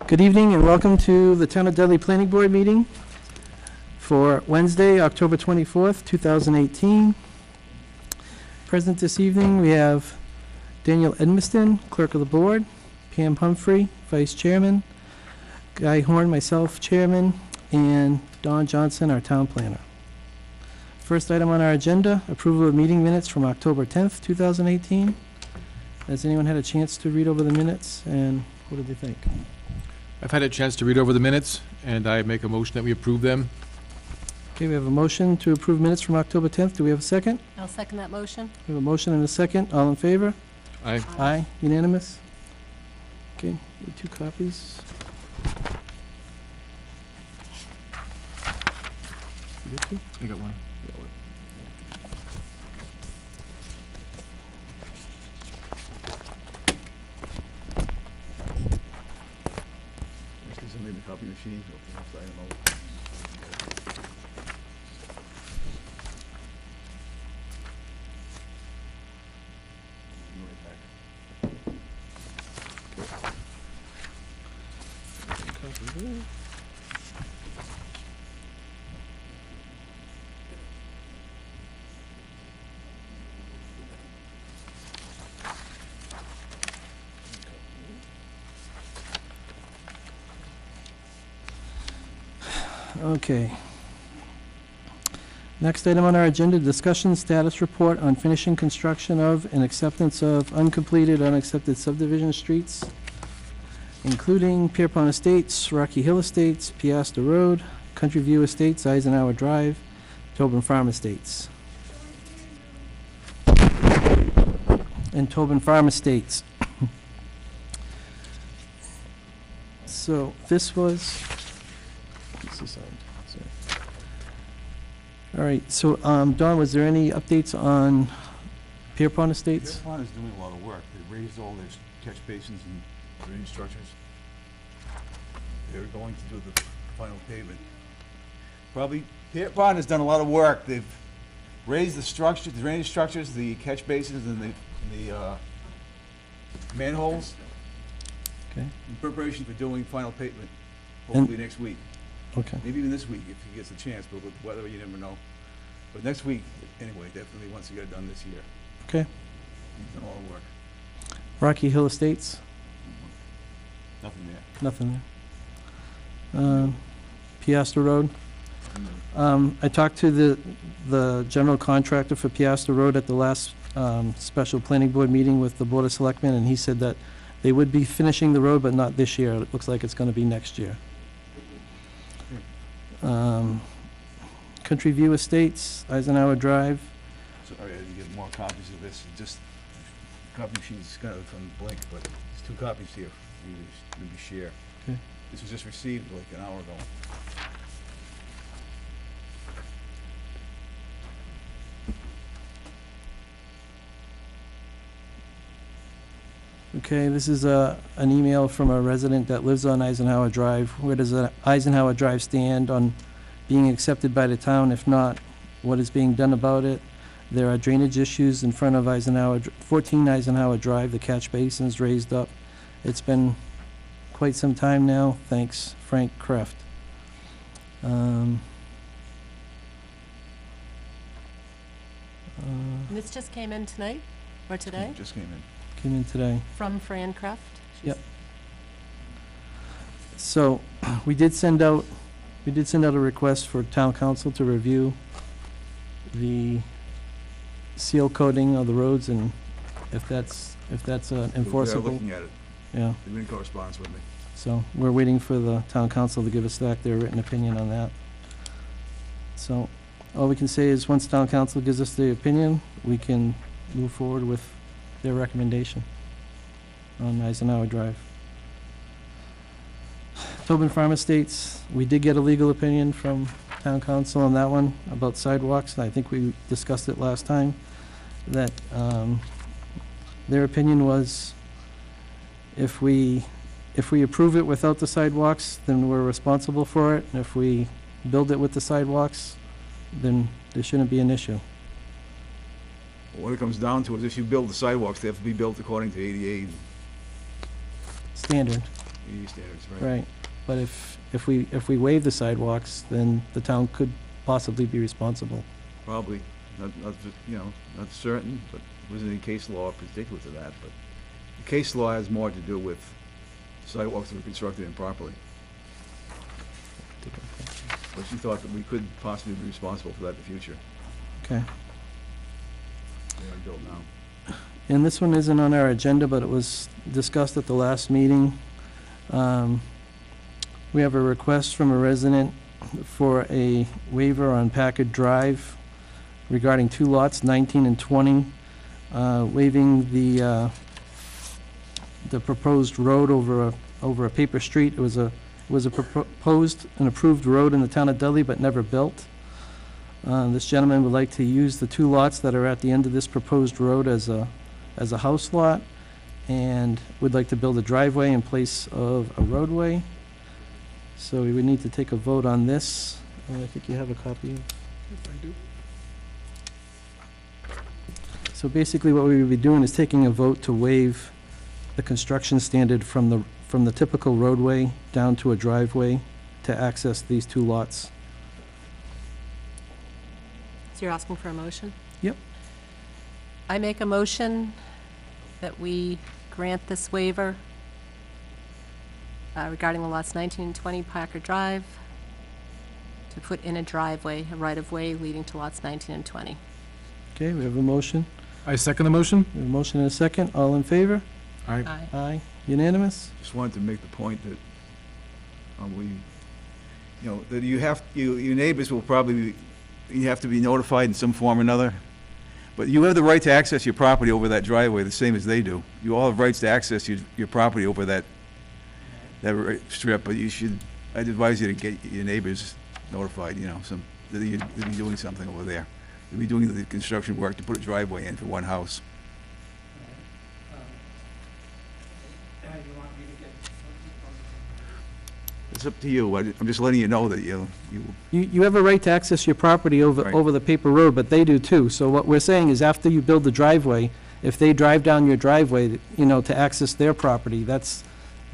Good evening and welcome to the Town of Dudley Planning Board meeting for Wednesday, October 24th, 2018. Present this evening we have Daniel Edmiston, Clerk of the Board, Pam Humphrey, Vice Chairman, Guy Horn, myself, Chairman, and Don Johnson, our Town Planner. First item on our agenda, approval of meeting minutes from October 10th, 2018. Has anyone had a chance to read over the minutes, and what did they think? I've had a chance to read over the minutes, and I make a motion that we approve them. Okay, we have a motion to approve minutes from October 10th. Do we have a second? I'll second that motion. We have a motion and a second. All in favor? Aye. Aye. Unanimous? Okay, 2 copies. You get 2? I got one. Somebody in the copy machine, I don't know. Okay. Next item on our agenda, discussion status report on finishing construction of and acceptance of uncompleted, unaccepted subdivision streets, including Pierpont Estates, Rocky Hill Estates, Piasta Road, Country View Estates, Eisenhower Drive, Tobin Farm Estates. And Tobin Farm Estates. So this was... All right, so Don, was there any updates on Pierpont Estates? Pierpont is doing a lot of work. They raised all their catch basins and drainage structures. They're going to do the final pavement. Pierpont has done a lot of work. They've raised the structure, the drainage structures, the catch basins, and the manholes. Okay. In preparation for doing final pavement, hopefully next week. Okay. Maybe even this week if he gets a chance, but with weather you never know. But next week, anyway, definitely wants to get it done this year. Okay. He's done all the work. Rocky Hill Estates? Nothing there. Nothing there. Piasta Road? I talked to the general contractor for Piasta Road at the last special planning board meeting with the Board of Selectmen, and he said that they would be finishing the road, but not this year. It looks like it's going to be next year. Country View Estates, Eisenhower Drive. Sorry, I had to get more copies of this. Just copy machines kind of on blank, but there's 2 copies here. Maybe share. Okay. This was just received like an hour ago. Okay, this is an email from a resident that lives on Eisenhower Drive. Where does Eisenhower Drive stand on being accepted by the town? If not, what is being done about it? There are drainage issues in front of 14 Eisenhower Drive. The catch basin is raised up. It's been quite some time now. Thanks, Frank Kreft. This just came in tonight, or today? It just came in. Came in today. From Fran Kraft? Yep. So we did send out a request for town council to review the seal coating of the roads, and if that's enforceable. They're looking at it. Yeah. They've been in correspondence with me. So we're waiting for the town council to give us back their written opinion on that. So all we can say is once town council gives us the opinion, we can move forward with their recommendation on Eisenhower Drive. Tobin Farm Estates, we did get a legal opinion from town council on that one about sidewalks. I think we discussed it last time, that their opinion was if we approve it without the sidewalks, then we're responsible for it. And if we build it with the sidewalks, then there shouldn't be an issue. What it comes down to is if you build the sidewalks, they have to be built according to ADA. Standard. ADA standards, right? Right, but if we waive the sidewalks, then the town could possibly be responsible. Probably, not, not certain, but wasn't any case law particular to that, but the case law has more to do with sidewalks that were constructed improperly. But she thought that we could possibly be responsible for that in the future. Okay. They are built now. And this one isn't on our agenda, but it was discussed at the last meeting. We have a request from a resident for a waiver on Packard Drive regarding 2 lots, 19 and 20, waiving the proposed road over a paper street. It was a proposed and approved road in the town of Dudley, but never built. This gentleman would like to use the 2 lots that are at the end of this proposed road as a house lot, and would like to build a driveway in place of a roadway. So we would need to take a vote on this. I think you have a copy. I do. So basically what we would be doing is taking a vote to waive the construction standard from the typical roadway down to a driveway to access these 2 lots. So you're asking for a motion? Yep. I make a motion that we grant this waiver regarding the lots 19 and 20 Packard Drive to put in a driveway, a right-of-way leading to lots 19 and 20. Okay, we have a motion. I second the motion. We have a motion and a second. All in favor? Aye. Aye. Aye. Unanimous? Just wanted to make the point that that your neighbors will probably, you have to be notified in some form or another. But you have the right to access your property over that driveway, the same as they do. You all have rights to access your property over that strip, but I'd advise you to get your neighbors notified, that you'll be doing something over there. You'll be doing the construction work to put a driveway in for one house. It's up to you. I'm just letting you know that You have a right to access your property Right. over the paper road, but they do too. So what we're saying is after you build the driveway, if they drive down your driveway, to access their property, that's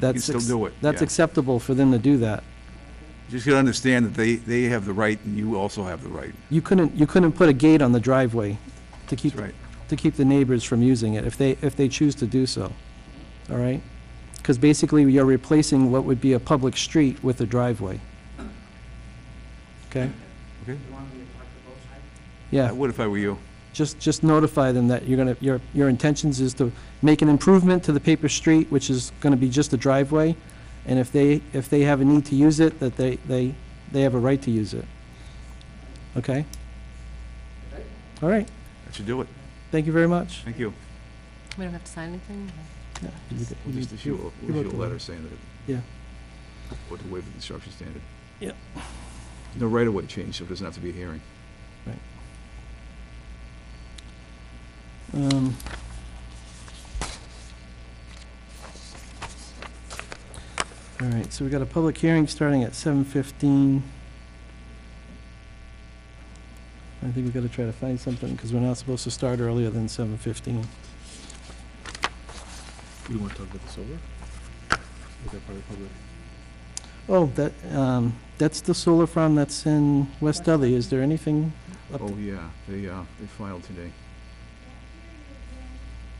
you can still do it. That's yeah. acceptable for them to do that. Just gotta understand that they have the right and you also have the right. You couldn't put a gate on the driveway to keep, That's right. to keep the neighbors from using it if they choose to do so. All right? Because basically you're replacing what would be a public street with a driveway. Okay? Okay. I Yeah, would if I were you. just notify them that your intentions is to make an improvement to the paper street, which is gonna be just a driveway, and if they have a need to use it, that they have a right to use it. Okay? All right, That should do it. thank you very much. Thank you. We don't have to sign anything? Yeah, We'll just issue you wrote a the letter saying that Yeah. what to waive the construction standard. Yeah. No right-of-way change, so it doesn't have to be a hearing. All right, so we got a public hearing starting at 7:15. I think we gotta try to find something, because we're not supposed to start earlier than 7:15. You want to talk about the solar? Is that part of public? Oh, that's the solar farm that's in West Dudley. Is there anything up? Oh, yeah, they filed today.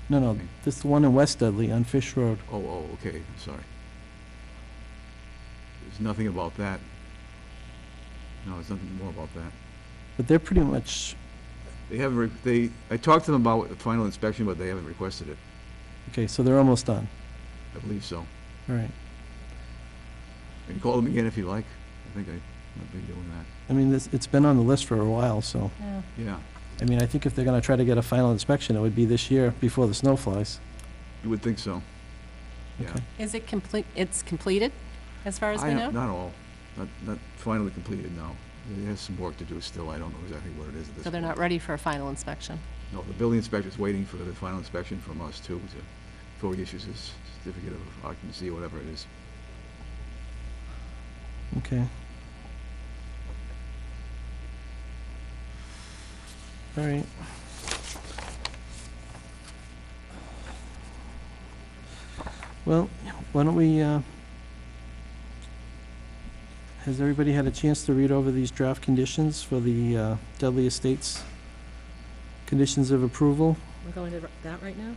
No, this is the one in West Dudley on Fish Road. Oh, okay, sorry. There's nothing about that. No, there's nothing more about that. But they're pretty much, They haven't, I talked to them about the final inspection, but they haven't requested it. okay, so they're almost done. I believe so. All right. You can call them again if you like. I think I've been doing that. I mean, it's been on the list for a while, so, Yeah. Yeah, I mean, I think if they're gonna try to get a final inspection, it would be this year before the snow flies. you would think so. Yeah. Okay. Is it complete, it's completed, as far as we know? Not all. Not finally completed, no. It has some work to do still. I don't know exactly what it is at this So they're point. not ready for a final inspection? No, the building inspector's waiting for the final inspection from us too, before he issues his certificate of occupancy, whatever it is. Okay. All right. Well, why don't we Has everybody had a chance to read over these draft conditions for the Dudley Estates conditions of approval? We're going to that right now?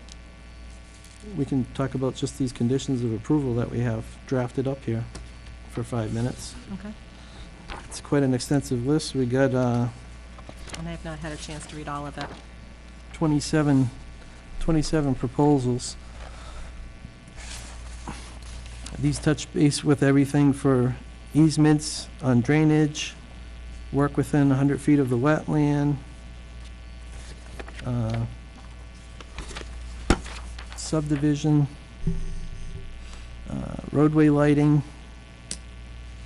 We can talk about just these conditions of approval that we have drafted up here for 5 minutes. Okay. It's quite an extensive list. We got And I have not had a chance to read all of it. 27 proposals. These touch base with everything for easements on drainage, work within 100 feet of the wetland, subdivision, roadway lighting,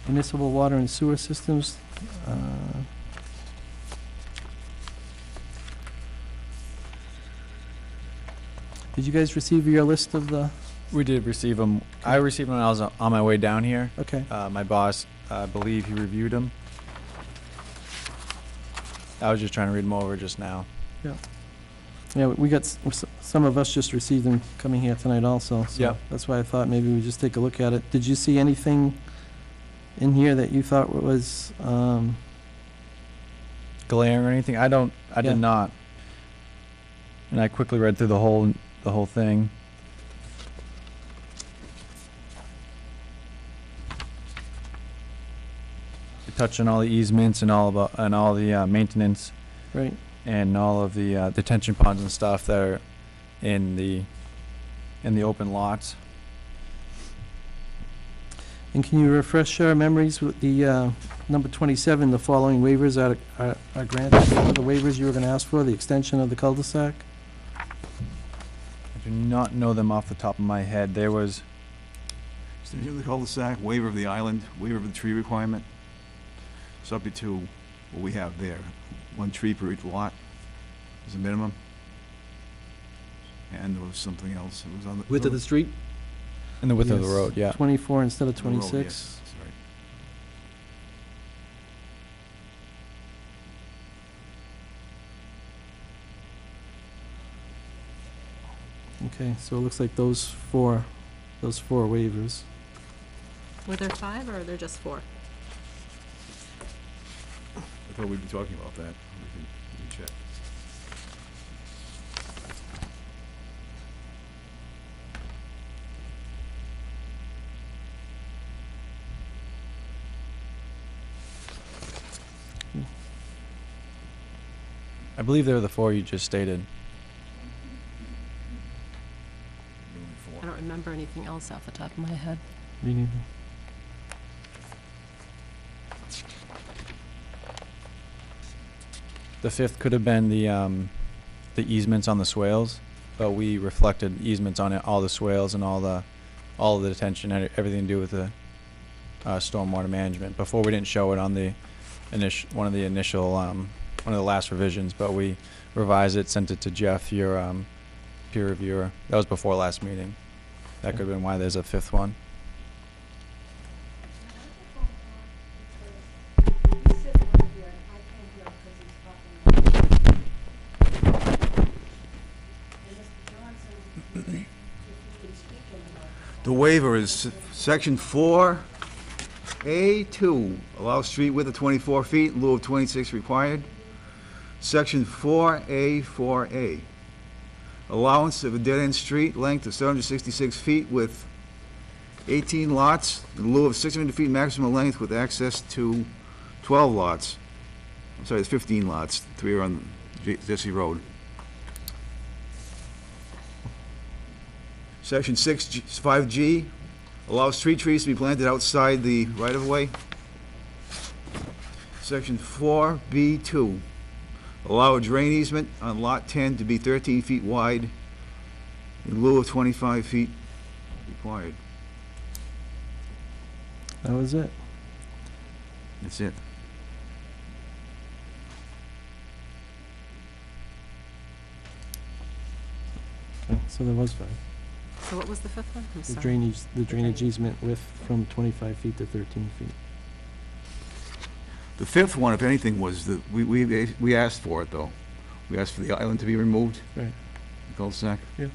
municipal water and sewer systems. Did you guys receive your list of the, We did receive them. I received them when I was on my way down here. okay, My boss, I believe he reviewed them. I was just trying to read them over just now. yeah, we got, some of us just received them coming here tonight also, so Yep. that's why I thought maybe we just take a look at it. Did you see anything in here that you thought was, Glaring or anything? I Yeah. did not. And I quickly read through the whole thing. It touched on all the easements and all the maintenance right? and all of the detention ponds and stuff that are in the open lots. And can you refresh our memories with the, number 27, the following waivers are granted? What are the waivers you were gonna ask for, the extension of the cul-de-sac? I do not know them off the top of my head. There was, Extension of the cul-de-sac, waiver of the island, waiver of the tree requirement, subject to what we have there. 1 tree per each lot is a minimum. And there was something else. It was on the. Width of the street? in the width of the Yes. road, yeah. 24 instead of the road, 26? yes, that's right. Okay, so it looks like those four waivers. Were there 5 or are there just 4? I thought we'd be talking about that. We can check. I believe they were the 4 you just stated. Only I 4. don't remember anything else off the top of my head. Me neither. The 5th could have been the easements on the swales, but we reflected easements on all the swales and all of the detention, and everything to do with the stormwater management. Before we didn't show it on the one of the last revisions, but we revised it, sent it to Jeff, your peer reviewer. That was before last meeting. That could have been why there's a 5th one. The waiver is section 4A2, allow street width of 24 feet in lieu of 26 required. Section 4A4A, allowance of a dead-end street length of 766 feet with 18 lots in lieu of 600 feet maximum length with access to 12 lots. I'm sorry, it's 15 lots, 3 are on Jesse Road. Section 5G, allows street trees to be planted outside the right-of-way. Section 4B2, allow a drain easement on Lot 10 to be 13 feet wide in lieu of 25 feet required. That was it. That's it. Okay, so there was 5. So what was the 5th one? I'm The sorry. drainage drainage. easement width from 25 feet to 13 feet. The 5th one, if anything, was the, we asked for it, though. We asked for the island to be removed. Right. The cul-de-sac, That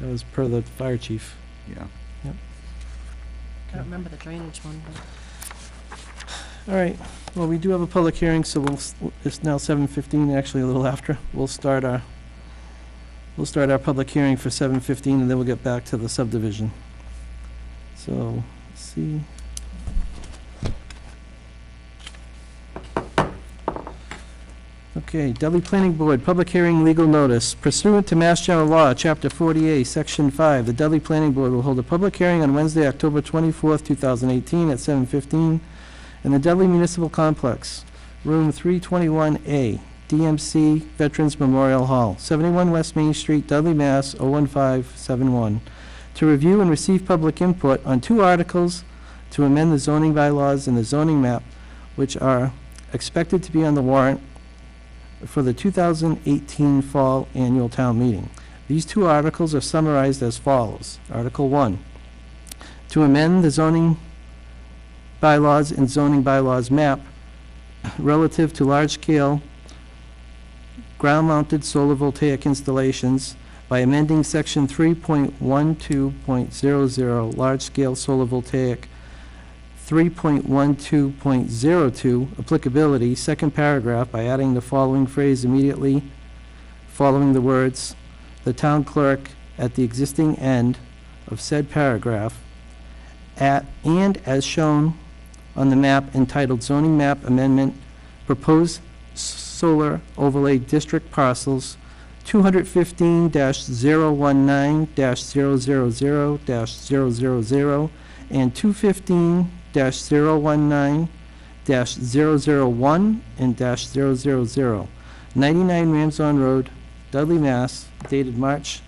was per the fire chief. yeah. I don't remember the drainage one, but All right, well, we do have a public hearing, so it's now 7:15, actually a little after. We'll start our public hearing for 7:15, and then we'll get back to the subdivision. So, let's see. Okay, Dudley Planning Board, public hearing, legal notice. Pursuant to Mass General Law, Chapter 40A, Section 5, the Dudley Planning Board will hold a public hearing on Wednesday, October 24th, 2018, at 7:15 in the Dudley Municipal Complex, Room 321A, DMC Veterans Memorial Hall, 71 West Main Street, Dudley, Mass. 01571, to review and receive public input on 2 articles to amend the zoning bylaws and the zoning map, which are expected to be on the warrant for the 2018 Fall Annual Town Meeting. These 2 articles are summarized as follows. Article 1, to amend the zoning bylaws and zoning bylaws map relative to large-scale ground-mounted solar voltaic installations by amending Section 3.12.00, large-scale solar voltaic, 3.12.02, applicability, second paragraph, by adding the following phrase immediately following the words, "The town clerk," at the existing end of said paragraph, and as shown on the map entitled Zoning Map Amendment, Proposed Solar Overlay District Parcels 215-019-000-000 and 215-019-001 and -000, 99 Ramsden Road, Dudley, Mass., dated March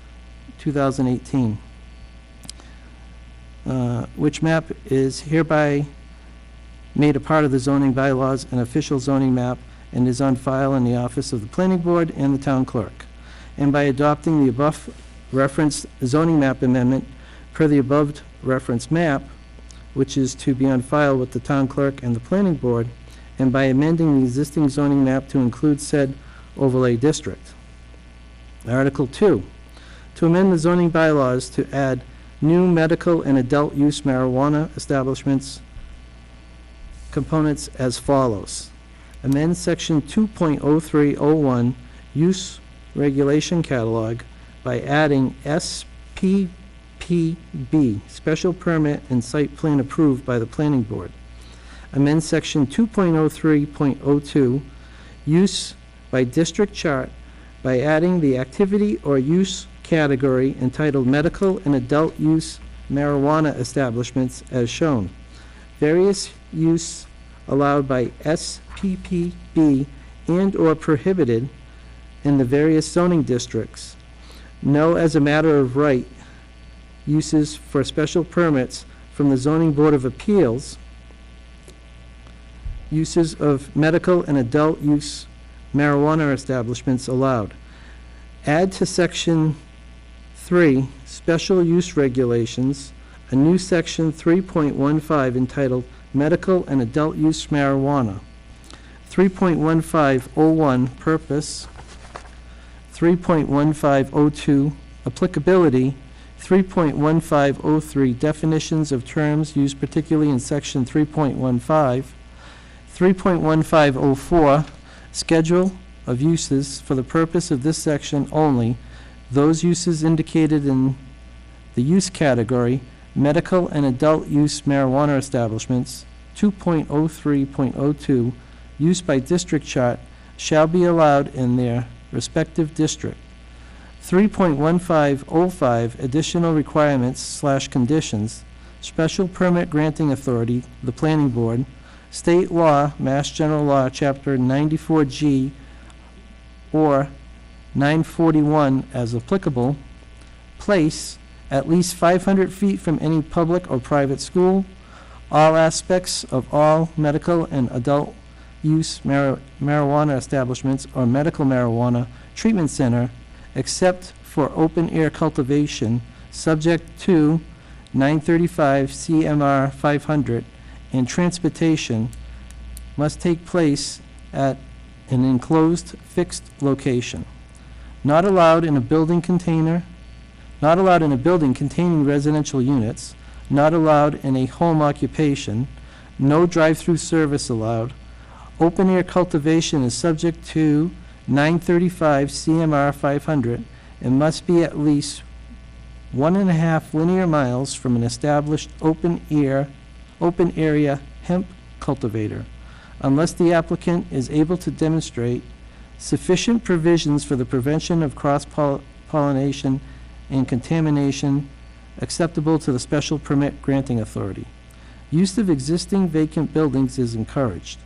2018. Which map is hereby made a part of the zoning bylaws and official zoning map and is on file in the office of the planning board and the town clerk. And by adopting the above referenced zoning map amendment per the above referenced map, which is to be on file with the town clerk and the planning board, and by amending the existing zoning map to include said overlay district. Article 2, to amend the zoning bylaws to add new medical and adult use marijuana establishments components as follows. Amend Section 2.0301 Use Regulation Catalog by adding SPPB, Special Permit and Site Plan Approved by the Planning Board. Amend Section 2.03.02 Use by District Chart by adding the activity or use category entitled Medical and Adult Use Marijuana Establishments as shown. Various use allowed by SPPB and/or prohibited in the various zoning districts. No, as a matter of right, uses for special permits from the Zoning Board of Appeals, uses of medical and adult use marijuana establishments allowed. Add to Section 3, Special Use Regulations, a new Section 3.15 entitled Medical and Adult Use Marijuana. 3.1501 Purpose. 3.1502 Applicability. 3.1503 Definitions of terms used particularly in Section 3.15. 3.1504 Schedule of uses for the purpose of this section only. Those uses indicated in the use category, medical and adult use marijuana establishments. 2.03.02 Use by district chart shall be allowed in their respective district. 3.1505 Additional requirements / conditions. Special permit granting authority, the planning board. State law, Mass General Law, Chapter 94G or 941 as applicable. Place, at least 500 feet from any public or private school. All aspects of all medical and adult use marijuana establishments or medical marijuana treatment center, except for open-air cultivation, subject to 935 CMR 500, and transportation must take place at an enclosed fixed location. Not allowed in a building containing residential units, not allowed in a home occupation, No drive-through service allowed. Open-air cultivation is subject to 935 CMR 500 and must be at least 1.5 linear miles from an established open area hemp cultivator, unless the applicant is able to demonstrate sufficient provisions for the prevention of cross-pollination and contamination acceptable to the special permit granting authority. Use of existing vacant buildings is encouraged.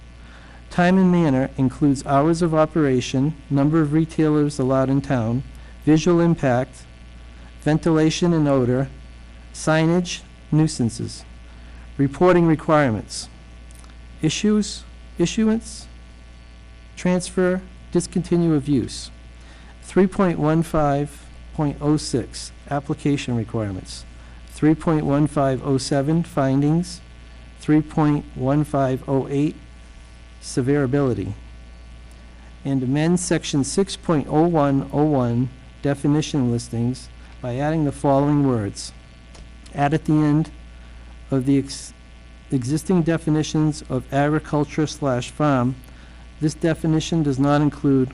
Time and manner includes hours of operation, number of retailers allowed in town, visual impact, ventilation and odor, signage, nuisances. Reporting requirements. Issuance, transfer, discontinue of use. 3.15.06, application requirements. 3.1507, findings. 3.1508, severability. And amend section 6.0101, definition listings, by adding the following words. Add at the end of the existing definitions of agriculture/farm, this definition does not include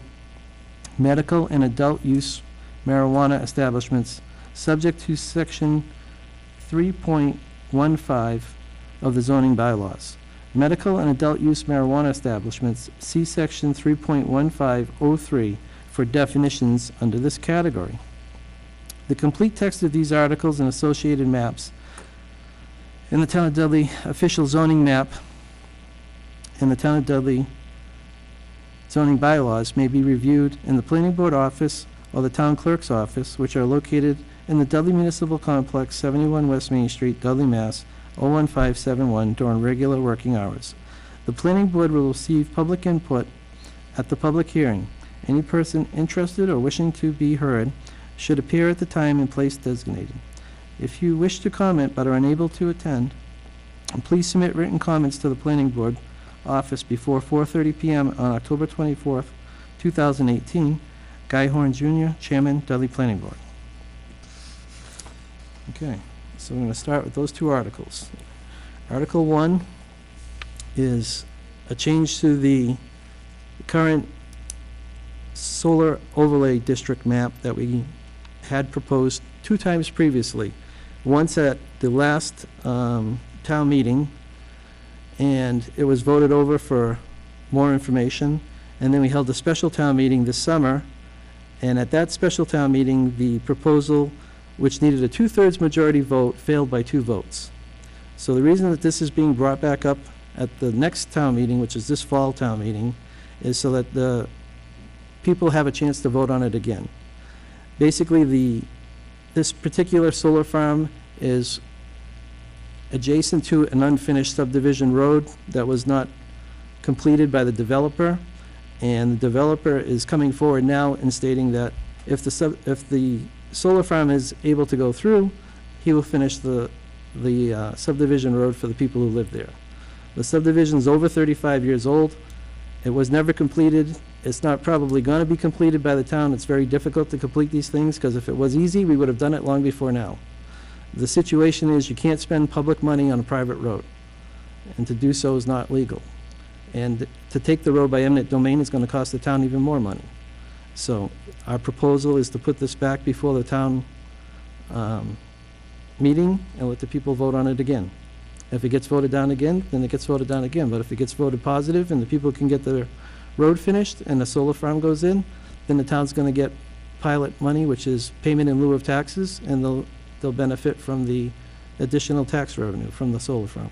medical and adult use marijuana establishments subject to section 3.15 of the zoning bylaws. Medical and adult use marijuana establishments, see section 3.1503 for definitions under this category. The complete text of these articles and associated maps in the Town of Dudley official zoning map and the Town of Dudley zoning bylaws may be reviewed in the Planning Board office or the Town Clerk's office, which are located in the Dudley Municipal Complex, 71 West Main Street, Dudley, Mass. 01571 during regular working hours. The Planning Board will receive public input at the public hearing. Any person interested or wishing to be heard should appear at the time and place designated. If you wish to comment but are unable to attend, please submit written comments to the Planning Board office before 4:30 p.m. on October 24th, 2018. Guy Horn, Jr., Chairman, Dudley Planning Board. Okay, so we're going to start with those two articles. Article 1 is a change to the current solar overlay district map that we had proposed 2 times previously. Once at the last town meeting, and it was voted over for more information, and then we held a special town meeting this summer, and at that special town meeting, the proposal, which needed a 2/3 majority vote, failed by 2 votes. So the reason that this is being brought back up at the next town meeting, which is this fall town meeting, is so that the people have a chance to vote on it again. Basically, this particular solar farm is adjacent to an unfinished subdivision road that was not completed by the developer, and the developer is coming forward now and stating that if the solar farm is able to go through, he will finish the subdivision road for the people who live there. The subdivision is over 35 years old. It was never completed. It's not probably going to be completed by the town. It's very difficult to complete these things, because if it was easy, we would have done it long before now. The situation is you can't spend public money on a private road, and to do so is not legal. And to take the road by eminent domain is going to cost the town even more money. So our proposal is to put this back before the town meeting and let the people vote on it again. If it gets voted down again, then it gets voted down again. But if it gets voted positive and the people can get their road finished and the solar farm goes in, then the town's going to get pilot money, which is payment in lieu of taxes, and they'll benefit from the additional tax revenue from the solar farm.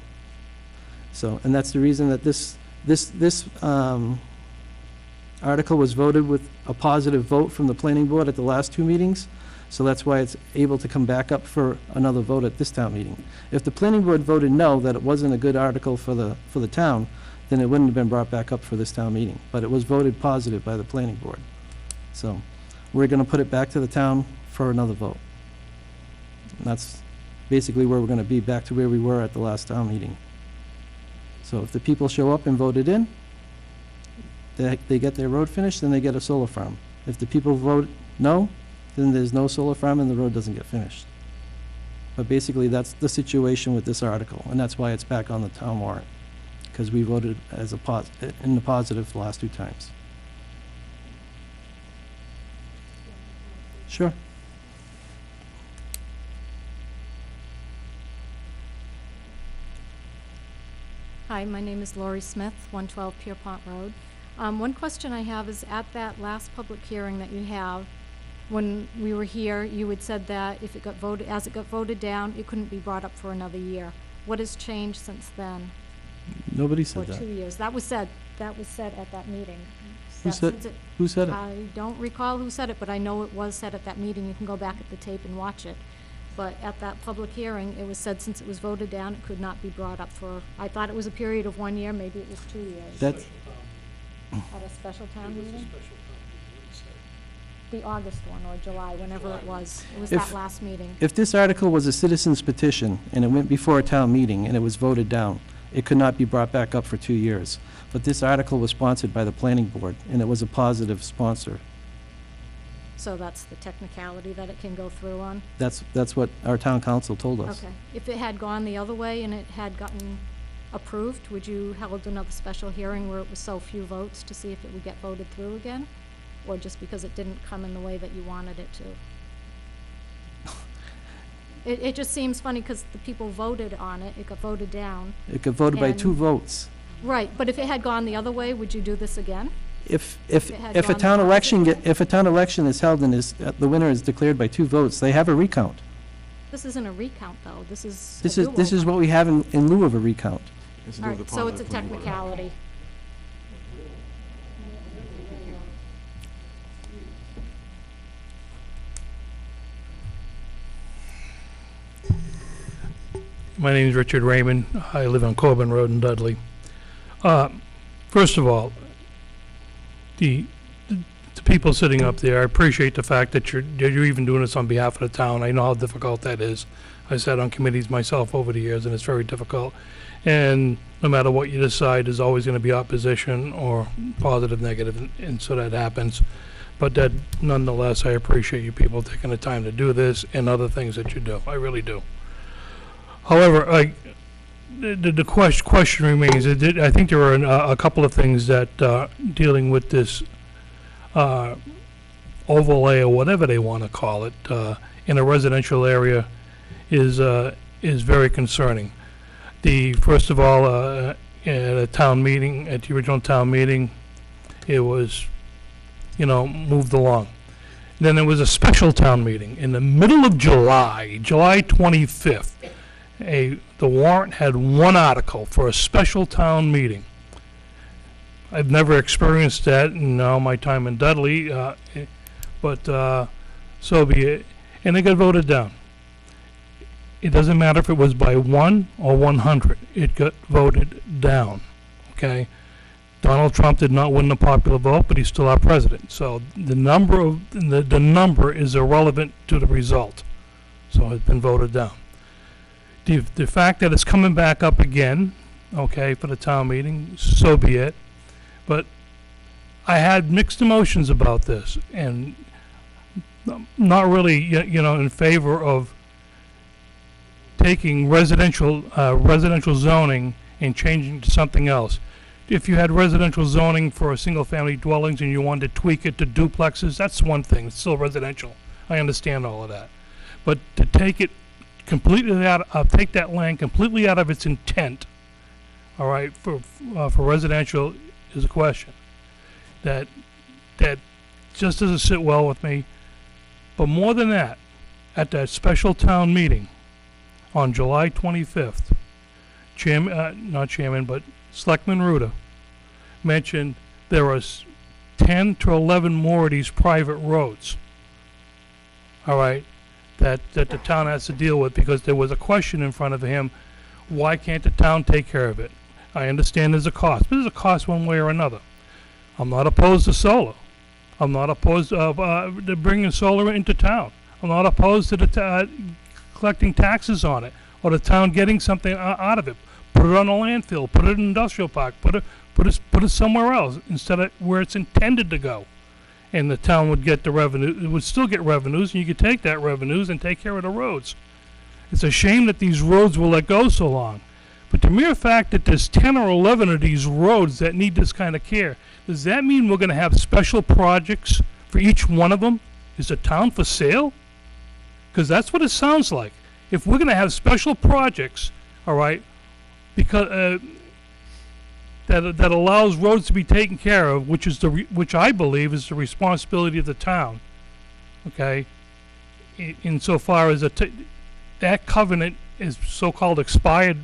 So, and that's the reason that this article was voted with a positive vote from the Planning Board at the last 2 meetings. So that's why it's able to come back up for another vote at this town meeting. If the Planning Board voted no, that it wasn't a good article for the town, then it wouldn't have been brought back up for this town meeting. But it was voted positive by the Planning Board. So we're going to put it back to the town for another vote. And that's basically where we're going to be, back to where we were at the last town meeting. So if the people show up and vote it in, they get their road finished, then they get a solar farm. If the people vote no, then there's no solar farm and the road doesn't get finished. But basically, that's the situation with this article, and that's why it's back on the town warrant. because we voted as in the positive the last 2 times. Sure. Hi, my name is Lori Smith, 112 Pierpont Road. One question I have is, at that last public hearing that you have, when we were here, you had said that if it got voted, as it got voted down, it couldn't be brought up for another year. What has changed since then? Nobody Or said that. 2 years? That was said at that meeting. Who said- Since it- Who said it? I don't recall who said it, but I know it was said at that meeting. You can go back at the tape and watch it. But at that public hearing, it was said since it was voted down, it could not be brought up for, I thought it was a period of 1 year, maybe it was 2 years. That's, At a special town meeting? The August one, or July, whenever it was. It was If- that last meeting. if this article was a citizen's petition and it went before a town meeting and it was voted down, it could not be brought back up for 2 years. But this article was sponsored by the planning board, and it was a positive sponsor. So that's the technicality that it can go through on? That's what our town council told us. Okay. If it had gone the other way and it had gotten approved, would you held another special hearing where it was so few votes to see if it would get voted through again? Or just because it didn't come in the way that you wanted it to? It just seems funny because the people voted on it, it got voted down. It got voted by 2 And- votes. Right, but if it had gone the other way, would you do this again? If it had a gone town the election, opposite way? if a town election is held and the winner is declared by 2 votes, they have a recount. This isn't a recount, though. This is a This is do-over. what we have in lieu of a recount. It's All no the right, so it's a positive planning board. technicality. My name is Richard Raymond. I live on Corbin Road in Dudley. First of all, the people sitting up there, I appreciate the fact that you're even doing this on behalf of the town. I know how difficult that is. I sat on committees myself over the years, and it's very difficult. And no matter what you decide, there's always going to be opposition or positive, negative, and so that happens. But that, nonetheless, I appreciate you people taking the time to do this and other things that you do. I really do. However, the question remains. I think there are a couple of things that dealing with this overlay or whatever they want to call it in a residential area is very concerning. First of all, at a town meeting, at the original town meeting, it was, moved along. Then there was a special town meeting in the middle of July 25th. The warrant had 1 article for a special town meeting. I've never experienced that in all my time in Dudley, but so be it. And it got voted down. It doesn't matter if it was by 1 or 100. It got voted down, okay? Donald Trump did not win the popular vote, but he's still our president. So the number is irrelevant to the result. So it's been voted down. The fact that it's coming back up again, okay, for the town meeting, so be it. But I had mixed emotions about this, and not really, in favor of taking residential zoning and changing to something else. If you had residential zoning for single-family dwellings and you wanted to tweak it to duplexes, that's one thing. It's still residential. I understand all of that. But to take it completely take that land completely out of its intent, all right, for residential is a question that just doesn't sit well with me. But more than that, at that special town meeting on July 25th, not chairman, but Selectman Ruda mentioned there are 10 to 11 more of these private roads, all right, that the town has to deal with, because there was a question in front of him, why can't the town take care of it? I understand there's a cost, but there's a cost one way or another. I'm not opposed to solar. I'm not opposed to bringing solar into town. I'm not opposed to collecting taxes on it, or the town getting something out of it. Put it on a landfill, put it in an industrial park, put it somewhere else instead of where it's intended to go. And the town would get the revenue, it would still get revenues, and you could take that revenues and take care of the roads. It's a shame that these roads will let go so long. But the mere fact that there's 10 or 11 of these roads that need this kind of care, does that mean we're going to have special projects for each one of them? Is the town for sale? Because that's what it sounds like. If we're going to have special projects, all right, because that allows roads to be taken care of, which I believe is the responsibility of the town. Okay, insofar as that covenant is so-called expired,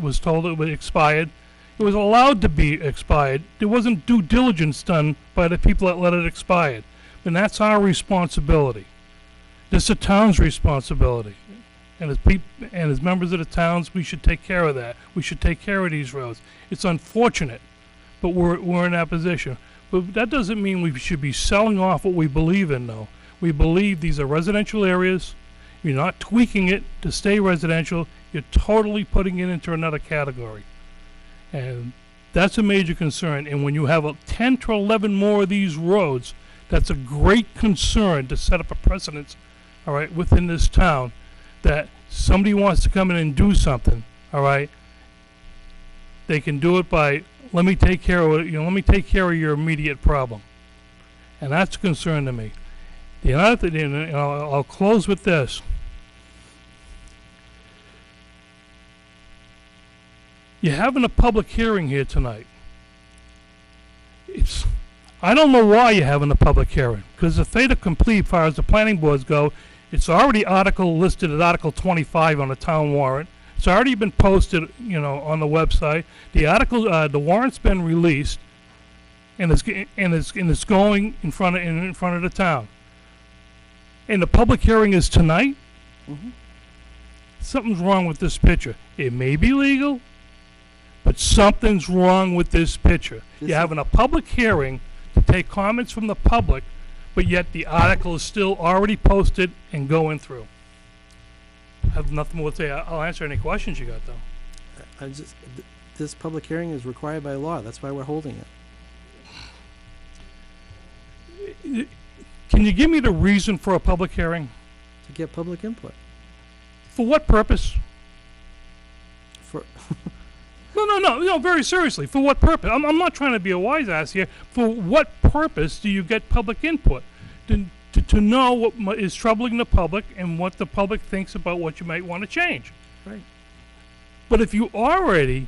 was told it was expired. It was allowed to be expired. There wasn't due diligence done by the people that let it expire. And that's our responsibility. This is the town's responsibility. And as members of the towns, we should take care of that. We should take care of these roads. It's unfortunate, but we're in that position. But that doesn't mean we should be selling off what we believe in, though. We believe these are residential areas. You're not tweaking it to stay residential. You're totally putting it into another category. And that's a major concern. And when you have 10 to 11 more of these roads, that's a great concern to set up a precedent, all right, within this town, that somebody wants to come in and do something, all right, they can do it by, let me take care of it, let me take care of your immediate problem. And that's a concern to me. The other thing, and I'll close with this. You're having a public hearing here tonight. I don't know why you're having a public hearing, because the fait accompli, as far as the planning boards go, it's already listed at Article 25 on the town warrant. It's already been posted, on the website. The warrant's been released, and it's going in front of the town. And the public hearing is tonight. Mm-hmm. Something's wrong with this picture. It may be legal, but something's wrong with this picture. You're having a public hearing to take comments from the public, but yet the article is still already posted and going through. I have nothing more to say. I'll answer any questions you got, though. This public hearing is required by law. That's why we're holding it. Can you give me the reason for a public hearing? To get public input. For what purpose? For No, very seriously. For what purpose? I'm not trying to be a wise ass here. For what purpose do you get public input? To know what is troubling the public and what the public thinks about what you might want to change. Right. But if you already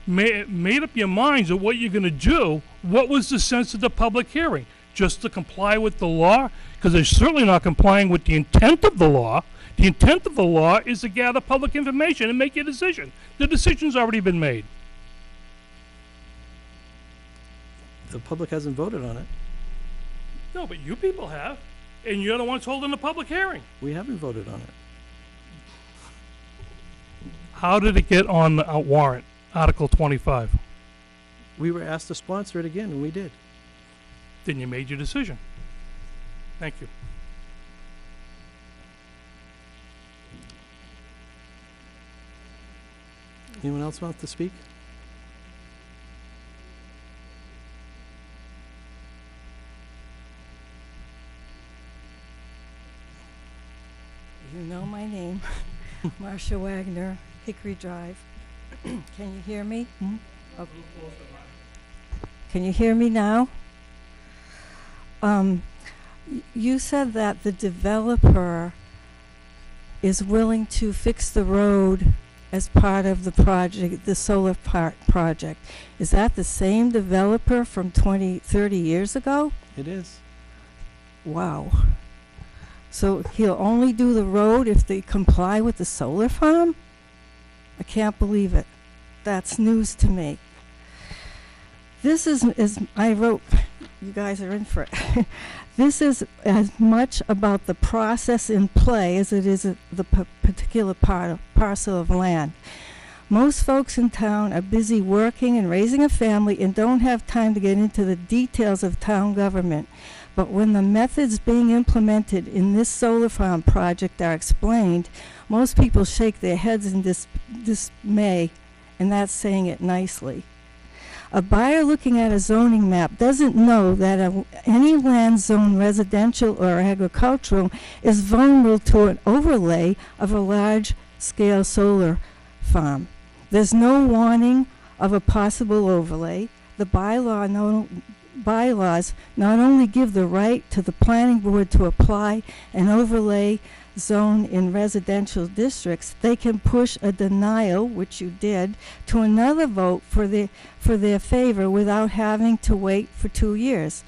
made up your minds of what you're going to do, what was the sense of the public hearing? Just to comply with the law? Because they're certainly not complying with the intent of the law. The intent of the law is to gather public information and make your decision. The decision's already been made. The public hasn't voted on it. No, but you people have. And you're the ones holding the public hearing. We haven't voted on it. How did it get on the warrant, Article 25? We were asked to sponsor it again, and we did. Then you made your decision. Thank you. Anyone else want to speak? You know my name, Marshal Wagner, Hickory Drive. Can you hear me? Okay. Can you hear me now? You said that the developer is willing to fix the road as part of the project, the solar project. Is that the same developer from 30 years ago? It is. Wow. So he'll only do the road if they comply with the solar farm? I can't believe it. That's news to me. This is I wrote, you guys are in for it. This is as much about the process in play as it is the particular parcel of land. Most folks in town are busy working and raising a family and don't have time to get into the details of town government. But when the methods being implemented in this solar farm project are explained, most people shake their heads in dismay, and that's saying it nicely. A buyer looking at a zoning map doesn't know that any land zone, residential or agricultural, is vulnerable to an overlay of a large-scale solar farm. There's no warning of a possible overlay. The bylaws not only give the right to the planning board to apply an overlay zone in residential districts, they can push a denial, which you did, to another vote for their favor without having to wait for 2 years.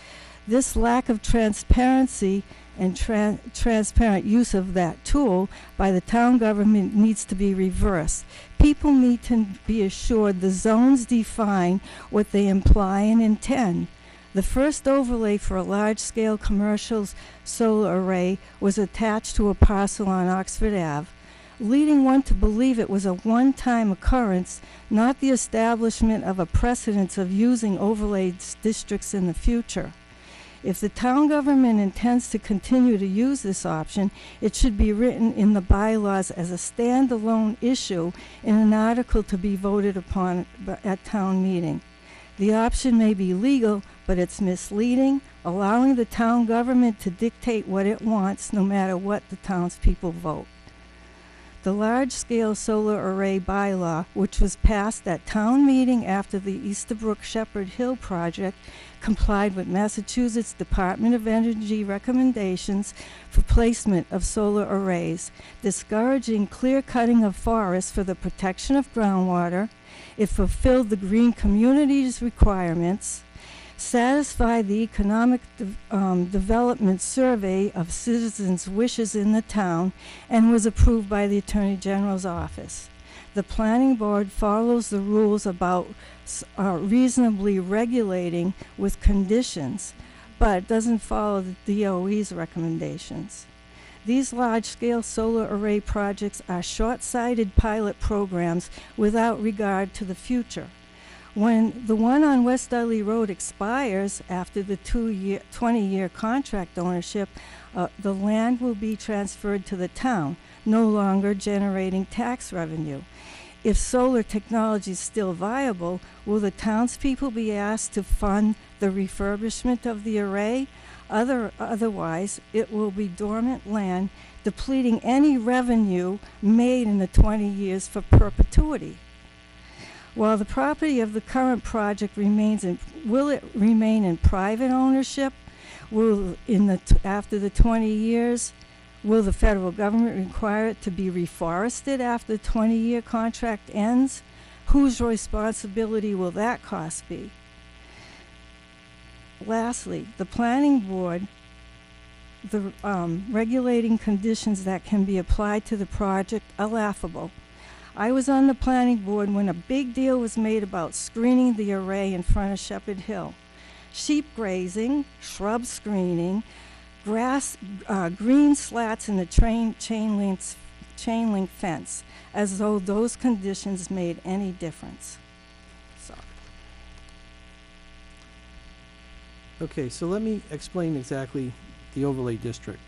This lack of transparency and transparent use of that tool by the town government needs to be reversed. People need to be assured the zones define what they imply and intend. The first overlay for a large-scale commercial solar array was attached to a parcel on Oxford Ave, leading one to believe it was a one-time occurrence, not the establishment of a precedence of using overlay districts in the future. If the town government intends to continue to use this option, it should be written in the bylaws as a standalone issue in an article to be voted upon at town meeting. The option may be legal, but it's misleading, allowing the town government to dictate what it wants no matter what the townspeople vote. The large-scale solar array bylaw, which was passed at town meeting after the Easterbrook Shepherd Hill project, complied with Massachusetts Department of Energy recommendations for placement of solar arrays, discouraging clear-cutting of forests for the protection of groundwater. It fulfilled the green communities requirements, satisfied the economic development survey of citizens' wishes in the town, and was approved by the Attorney General's office. The planning board follows the rules about reasonably regulating with conditions, but doesn't follow the DOE's recommendations. These large-scale solar array projects are short-sighted pilot programs without regard to the future. When the one on West Dudley Road expires after the 20-year contract ownership, the land will be transferred to the town, no longer generating tax revenue. If solar technology is still viable, will the townspeople be asked to fund the refurbishment of the array? Otherwise, it will be dormant land, depleting any revenue made in the 20 years for perpetuity. While the property of the current project will it remain in private ownership? After the 20 years, will the federal government require it to be reforested after the 20-year contract ends? Whose responsibility will that cost be? Lastly, the planning board, the regulating conditions that can be applied to the project are laughable. I was on the planning board when a big deal was made about screening the array in front of Shepherd Hill. Sheep grazing, shrub screening, grass, green slats in the chain link fence, as though those conditions made any difference. So. Okay, so let me explain exactly the overlay district.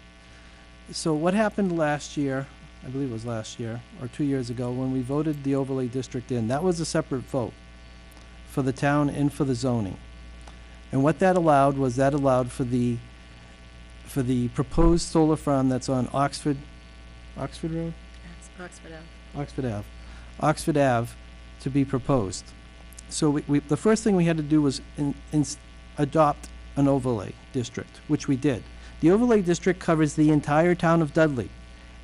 So what happened last year, I believe it was last year, or 2 years ago, when we voted the overlay district in, that was a separate vote for the town and for the zoning. And what that allowed was for the proposed solar farm that's on Oxford Road? Oxford Ave to be proposed. So the first thing we had to do was adopt an overlay district, which we did. The overlay district covers the entire town of Dudley.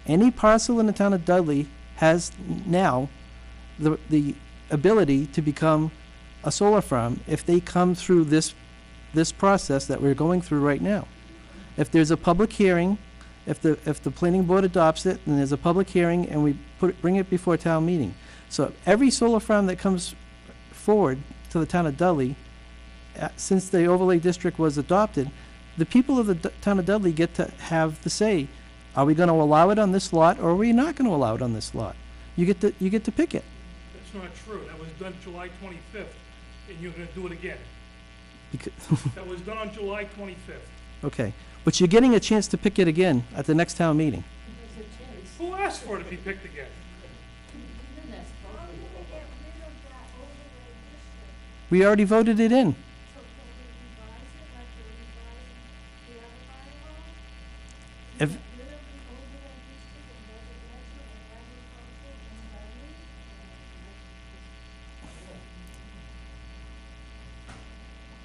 Any parcel in the town of Dudley has now the ability to become a solar farm if they come through this process that we're going through right now. If there's a public hearing, if the planning board adopts it, and there's a public hearing, and we bring it before town meeting. So every solar farm that comes forward to the town of Dudley, since the overlay district was adopted, the people of the town of Dudley get to have the say. Are we going to allow it on this lot, or are we not going to allow it on this lot? You get to pick it. That's not true. That was done July 25th, and you're going to do it again. That was done on July 25th. Okay, but you're getting a chance to pick it again at the next town meeting. Who asked for it to be picked again? We already voted it in. If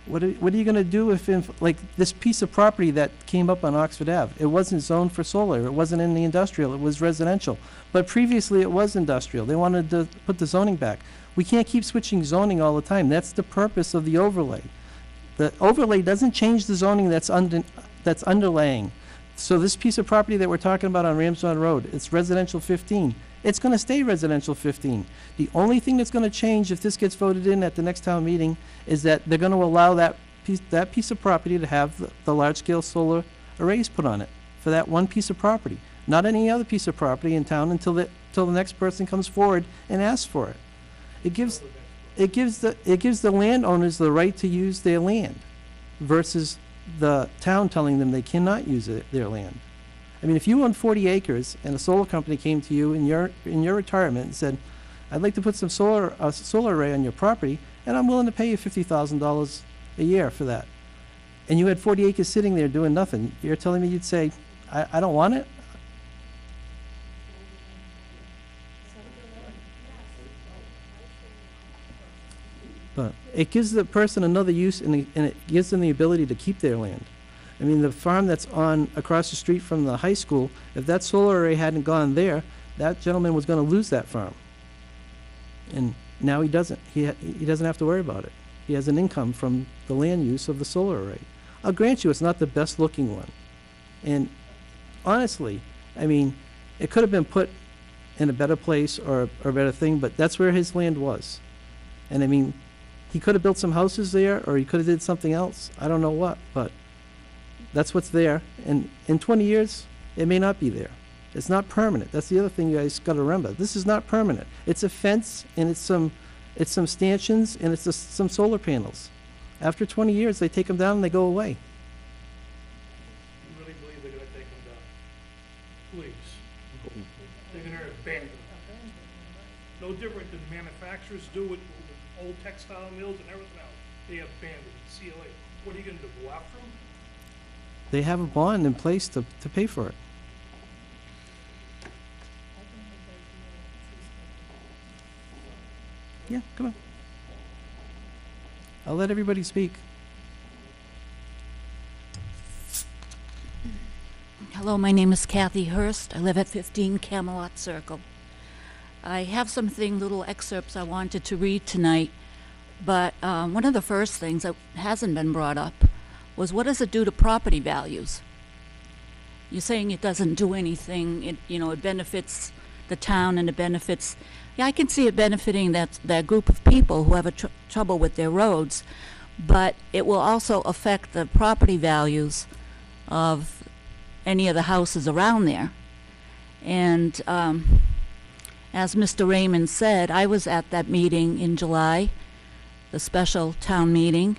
What are you gonna do if, like, this piece of property that came up on Oxford Ave, it wasn't zoned for solar, it wasn't in the industrial, it was residential. But previously it was industrial, they wanted to put the zoning back. We can't keep switching zoning all the time, that's the purpose of the overlay. The overlay doesn't change the zoning that's underlaying. So this piece of property that we're talking about on Ramsden Road, it's residential 15. It's gonna stay residential 15. The only thing that's gonna change if this gets voted in at the next town meeting is that they're gonna allow that piece of property to have the large-scale solar arrays put on it for that one piece of property, not any other piece of property in town until the next person comes forward and asks for it. It gives the landowners the right to use their land versus the town telling them they cannot use their land. I mean, if you own 40 acres and a solar company came to you in your retirement and said, I'd like to put a solar array on your property, and I'm willing to pay you $50,000 a year for that. And you had 40 acres sitting there doing nothing. You're telling me you'd say, I don't want it? But it gives the person another use, and it gives them the ability to keep their land. I mean, the farm that's across the street from the high school, if that solar array hadn't gone there, that gentleman was going to lose that farm. And now he doesn't. He doesn't have to worry about it. He has an income from the land use of the solar array. I'll grant you it's not the best looking one. And honestly, I mean, it could have been put in a better place or a better thing, but that's where his land was. And I mean, he could have built some houses there, or he could have did something else. I don't know what, but that's what's there. And in 20 years, it may not be there. It's not permanent. That's the other thing you guys got to remember. This is not permanent. It's a fence, and it's some stanchions, and it's some solar panels. After 20 years, they take them down and they go away. You really believe they're gonna take them down? Please. They're gonna abandon them. No different than manufacturers do with old textile mills and everything else. They abandon it, CLA. What are you gonna do, go after them? They have a bond in place to pay for it. Yeah, come on. I'll let everybody speak. Hello, my name is Kathy Hurst. I live at 15 Camelot Circle. I have little excerpts I wanted to read tonight, but one of the first things that hasn't been brought up was, what does it do to property values? You're saying it doesn't do anything, it benefits the town and it benefits, I can see it benefiting that group of people who have trouble with their roads, but it will also affect the property values of any of the houses around there. And as Mr. Raymond said, I was at that meeting in July, the special town meeting,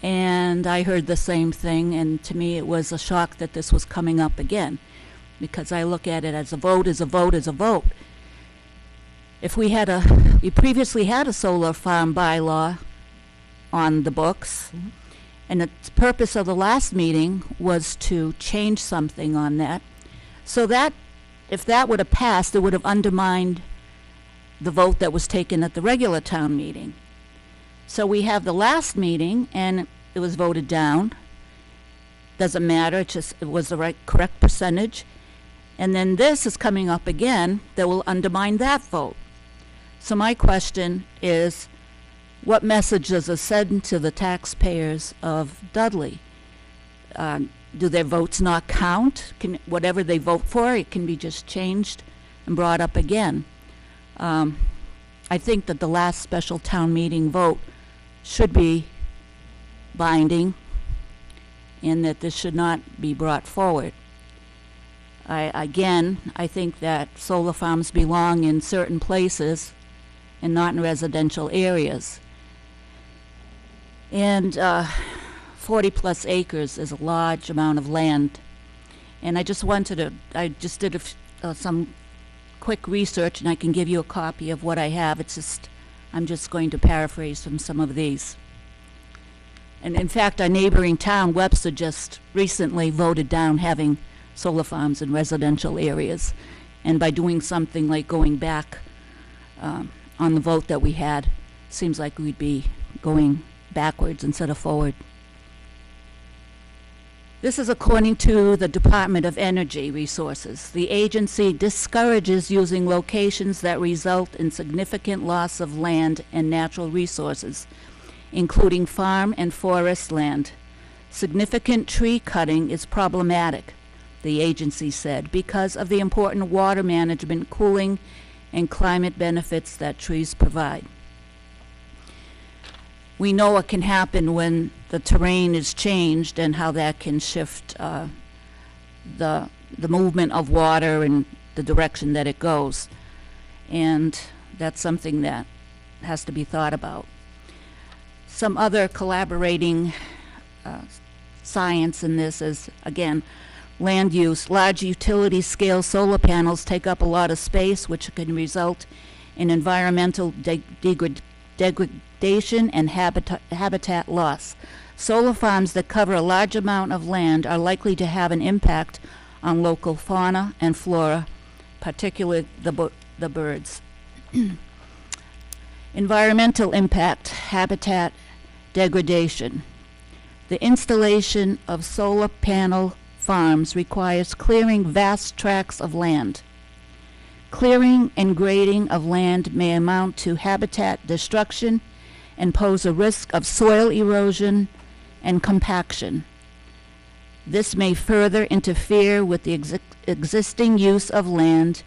and I heard the same thing, and to me it was a shock that this was coming up again, because I look at it as a vote is a vote is a vote. If we previously had a solar farm bylaw on the books, and the purpose of the last meeting was to change something on that, so that if that would have passed, it would have undermined the vote that was taken at the regular town meeting. So we have the last meeting, and it was voted down. Doesn't matter, it was the correct percentage. And then this is coming up again that will undermine that vote. So my question is, what message does it send to the taxpayers of Dudley? Do their votes not count? Whatever they vote for, it can be just changed and brought up again. I think that the last special town meeting vote should be binding, and that this should not be brought forward. I think that solar farms belong in certain places and not in residential areas. And 40 plus acres is a large amount of land. And I just did some quick research, and I can give you a copy of what I have. I'm just going to paraphrase from some of these. And in fact, our neighboring town, Webster, just recently voted down having solar farms in residential areas. And by doing something like going back on the vote that we had, seems like we'd be going backwards instead of forward. This is according to the Department of Energy Resources. The agency discourages using locations that result in significant loss of land and natural resources, including farm and forest land. Significant tree cutting is problematic, the agency said, because of the important water management, cooling, and climate benefits that trees provide. We know what can happen when the terrain is changed and how that can shift the movement of water and the direction that it goes. And that's something that has to be thought about. Some other collaborating science in this is, again, land use. Large utility scale solar panels take up a lot of space, which can result in environmental degradation and habitat loss. Solar farms that cover a large amount of land are likely to have an impact on local fauna and flora, particularly the birds. Environmental impact, habitat degradation. The installation of solar panel farms requires clearing vast tracts of land. Clearing and grading of land may amount to habitat destruction and pose a risk of soil erosion and compaction. This may further interfere with the existing use of land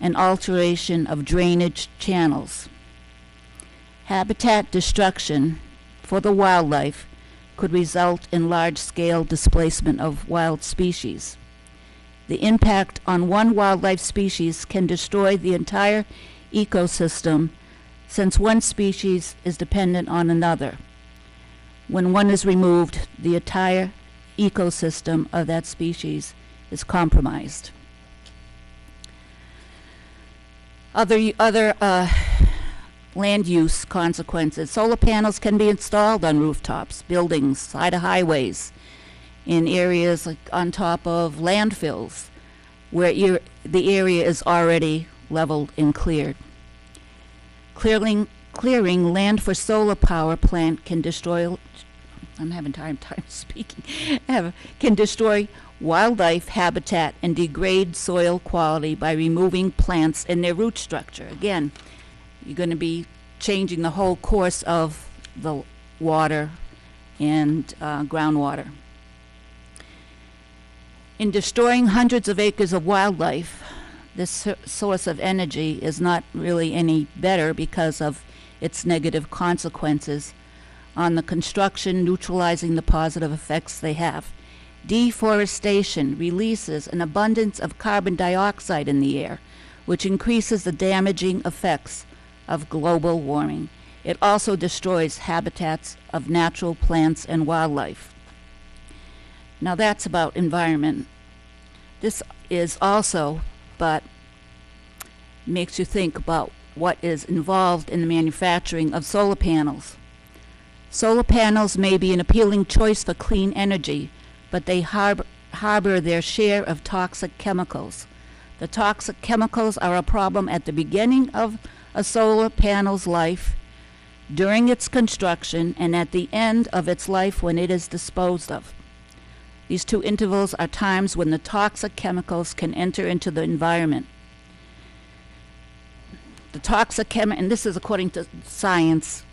and alteration of drainage channels. Habitat destruction for the wildlife could result in large-scale displacement of wild species. The impact on one wildlife species can destroy the entire ecosystem, since one species is dependent on another. When one is removed, the entire ecosystem of that species is compromised. Other land use consequences. Solar panels can be installed on rooftops, buildings, side of highways, in areas like on top of landfills, where the area is already leveled and cleared. Clearing land for solar power plant can destroy, I'm having time speaking, can destroy wildlife habitat and degrade soil quality by removing plants and their root structure. Again, you're going to be changing the whole course of the water and groundwater. In destroying hundreds of acres of wildlife, this source of energy is not really any better because of its negative consequences on the construction, neutralizing the positive effects they have. Deforestation releases an abundance of carbon dioxide in the air, which increases the damaging effects of global warming. It also destroys habitats of natural plants and wildlife. Now that's about environment. This is also, but makes you think about what is involved in the manufacturing of solar panels. Solar panels may be an appealing choice for clean energy, but they harbor their share of toxic chemicals. The toxic chemicals are a problem at the beginning of a solar panel's life, during its construction, and at the end of its life when it is disposed of. These two intervals are times when the toxic chemicals can enter into the environment. The toxic and this is according to science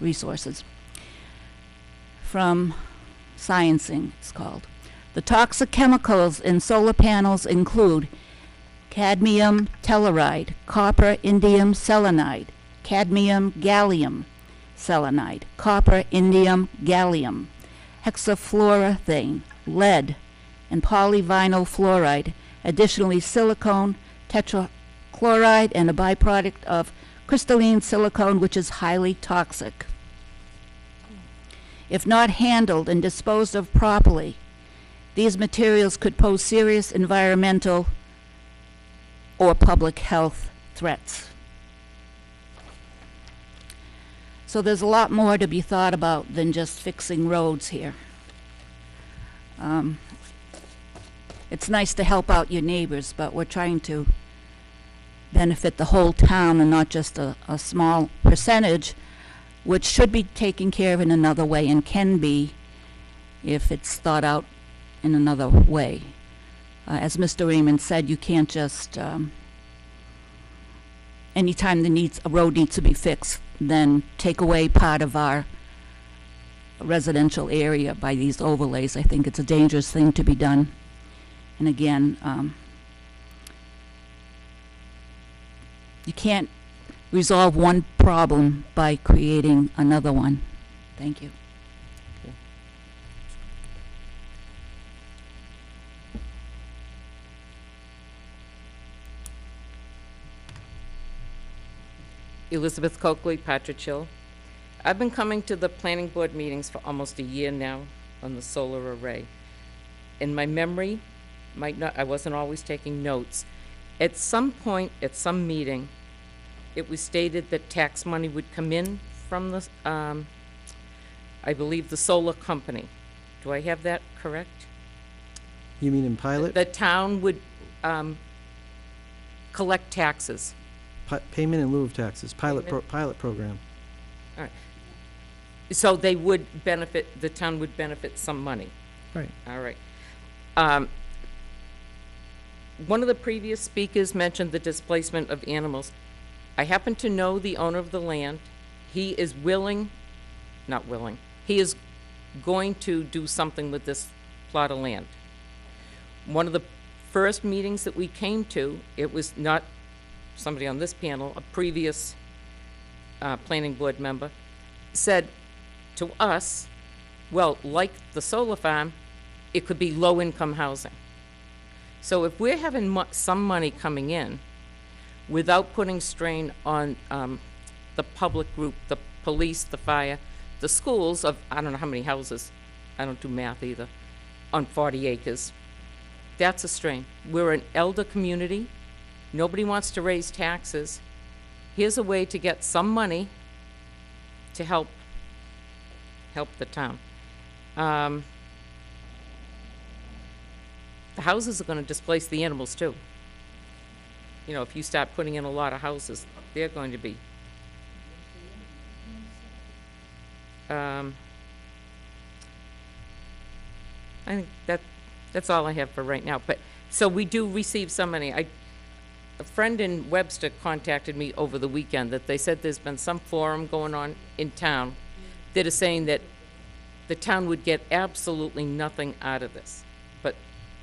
resources from Sciencing, it's called. The toxic chemicals in solar panels include cadmium telluride, copper indium selenide, cadmium gallium selenide, copper indium gallium, hexafluoroethane, lead, and polyvinyl fluoride. Additionally, silicone, tetrachloride, and a byproduct of crystalline silicone, which is highly toxic. If not handled and disposed of properly, these materials could pose serious environmental or public health threats. So there's a lot more to be thought about than just fixing roads here. It's nice to help out your neighbors, but we're trying to benefit the whole town and not just a small percentage, which should be taken care of in another way and can be if it's thought out in another way. As Mr. Raymond said, you can't just, anytime a road needs to be fixed, then take away part of our residential area by these overlays. I think it's a dangerous thing to be done. And again, you can't resolve one problem by creating another one. Thank you. Elizabeth Coakley, Partridge Hill. I've been coming to the planning board meetings for almost a year now on the solar array. In my memory, I wasn't always taking notes. At some point, at some meeting, it was stated that tax money would come in from the, I believe, the solar company. Do I have that correct? You mean in pilot? The town would collect taxes. Payment in lieu of taxes, pilot program. All right. So they would benefit, the town would benefit some money. Right. All right. One of the previous speakers mentioned the displacement of animals. I happen to know the owner of the land. He is he is going to do something with this plot of land. One of the first meetings that we came to, it was not somebody on this panel, a previous planning board member, said to us, well, like the solar farm, it could be low-income housing. So if we're having some money coming in without putting strain on the public group, the police, the fire, the schools of, I don't know how many houses, I don't do math either, on 40 acres, that's a strain. We're an elder community. Nobody wants to raise taxes. Here's a way to get some money to help the town. The houses are going to displace the animals too. You know, if you start putting in a lot of houses, they're going to be. I think that's all I have for right now. But so we do receive some money. A friend in Webster contacted me over the weekend that they said there's been some forum going on in town that is saying that the town would get absolutely nothing out of this, but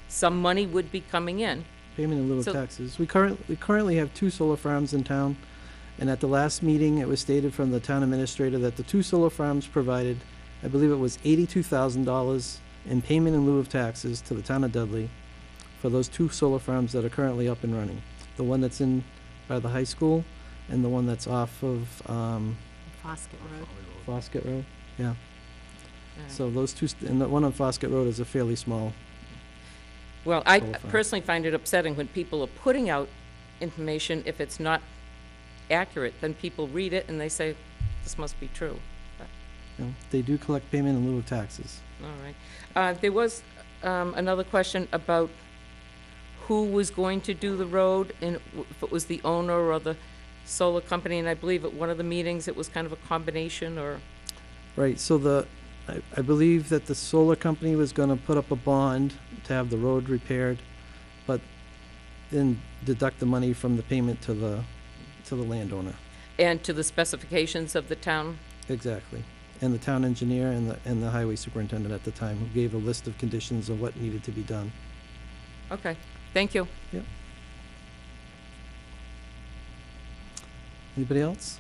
some money would be coming in. Payment in lieu of taxes. We currently have 2 solar farms in town, and at the last meeting, it was stated from the town administrator that the 2 solar farms provided, I believe it was $82,000 in payment in lieu of taxes to the town of Dudley for those 2 solar farms that are currently up and running. The one that's in by the high school and the one that's off of Foskett Road. Foskett Road, yeah. Right. So those 2, and the one on Foskett Road is a fairly small. Well, I solar farm. Personally find it upsetting when people are putting out information, if it's not accurate, then people read it and they say, this must be true. But, You know, they do collect payment in lieu of taxes. all right. There was another question about who was going to do the road, and if it was the owner or the solar company, and I believe at one of the meetings it was kind of a combination, or? Right, so I believe that the solar company was gonna put up a bond to have the road repaired, but then deduct the money from the payment to the landowner. And to the specifications of the town? Exactly. And the town engineer and the highway superintendent at the time, who gave a list of conditions of what needed to be done. Okay, thank you. Yep. Anybody else?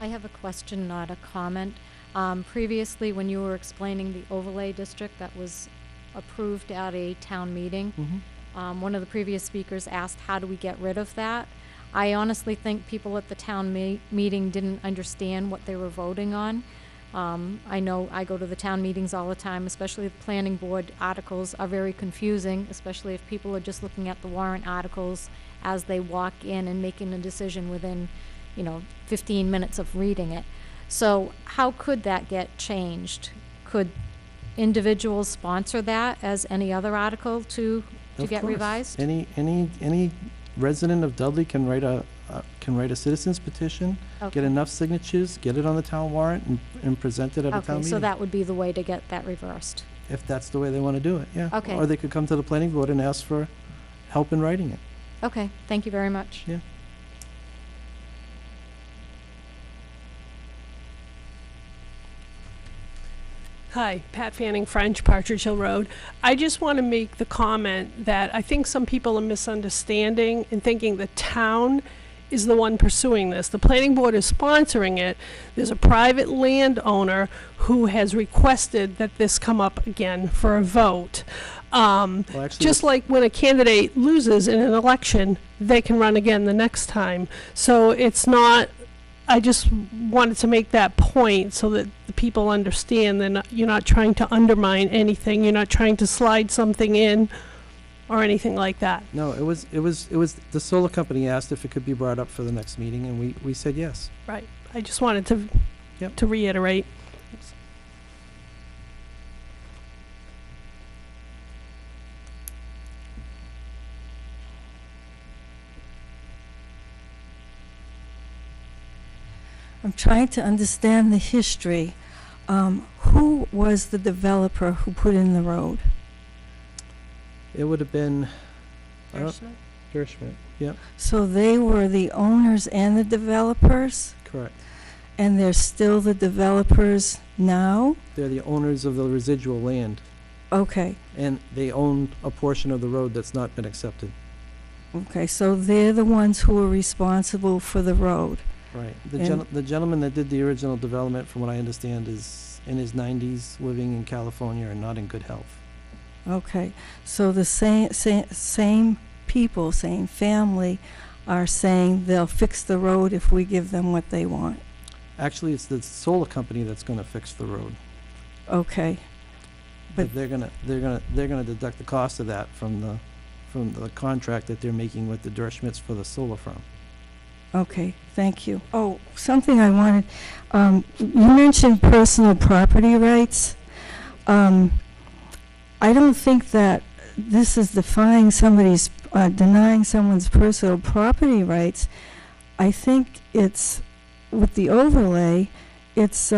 I have a question, not a comment. Previously, when you were explaining the overlay district that was approved at a town meeting, one of the previous speakers asked, how do we get rid of that? I honestly think people at the town meeting didn't understand what they were voting on. I know I go to the town meetings all the time, especially the planning board articles are very confusing, especially if people are just looking at the warrant articles as they walk in and making a decision within 15 minutes of reading it. So how could that get changed? individuals sponsor that as any other article to Of get course. revised? Any resident of Dudley can write a citizens petition, Okay. get enough signatures, get it on the town warrant, and present it at a town Okay, meeting. so that would be the way to get that reversed. If that's the way they want to do it, yeah. Okay. Or they could come to the planning board and ask for help in writing it. Okay, thank you very much. Yeah. Hi, Pat Fanning, French, Partridge Hill Road. I just want to make the comment that I think some people are misunderstanding and thinking the town is the one pursuing this. The planning board is sponsoring it. There's a private landowner who has requested that this come up again for a vote. Well, actually, Just like when a candidate loses in an election, they can run again the next time. So it's not, I just wanted to make that point so that the people understand that you're not trying to undermine anything. You're not trying to slide something in or anything like that. No, it was the solar company asked if it could be brought up for the next meeting, and we said yes. Right. I just wanted to Yep. to reiterate. I'm trying to understand the history. Who was the developer who put in the road? It would have been Gershman. Yep, So they were the owners and the developers, correct. and they're still the developers now? They're the owners of the residual land, Okay, and they own a portion of the road that's not been accepted. okay, so they're the ones who are responsible for the road. Right. And- The gentleman that did the original development, from what I understand, is in his 90s, living in California and not in good health. Okay, so the same people, same family are saying they'll fix the road if we give them what they want. Actually, it's the solar company that's gonna fix the road. Okay, But they're gonna deduct the cost of that from the contract that they're making with the Derschmitts for the solar farm. okay, thank you. Oh, something I wanted, you mentioned personal property rights. I don't think that this is denying someone's personal property rights. I think it's, with the overlay, it's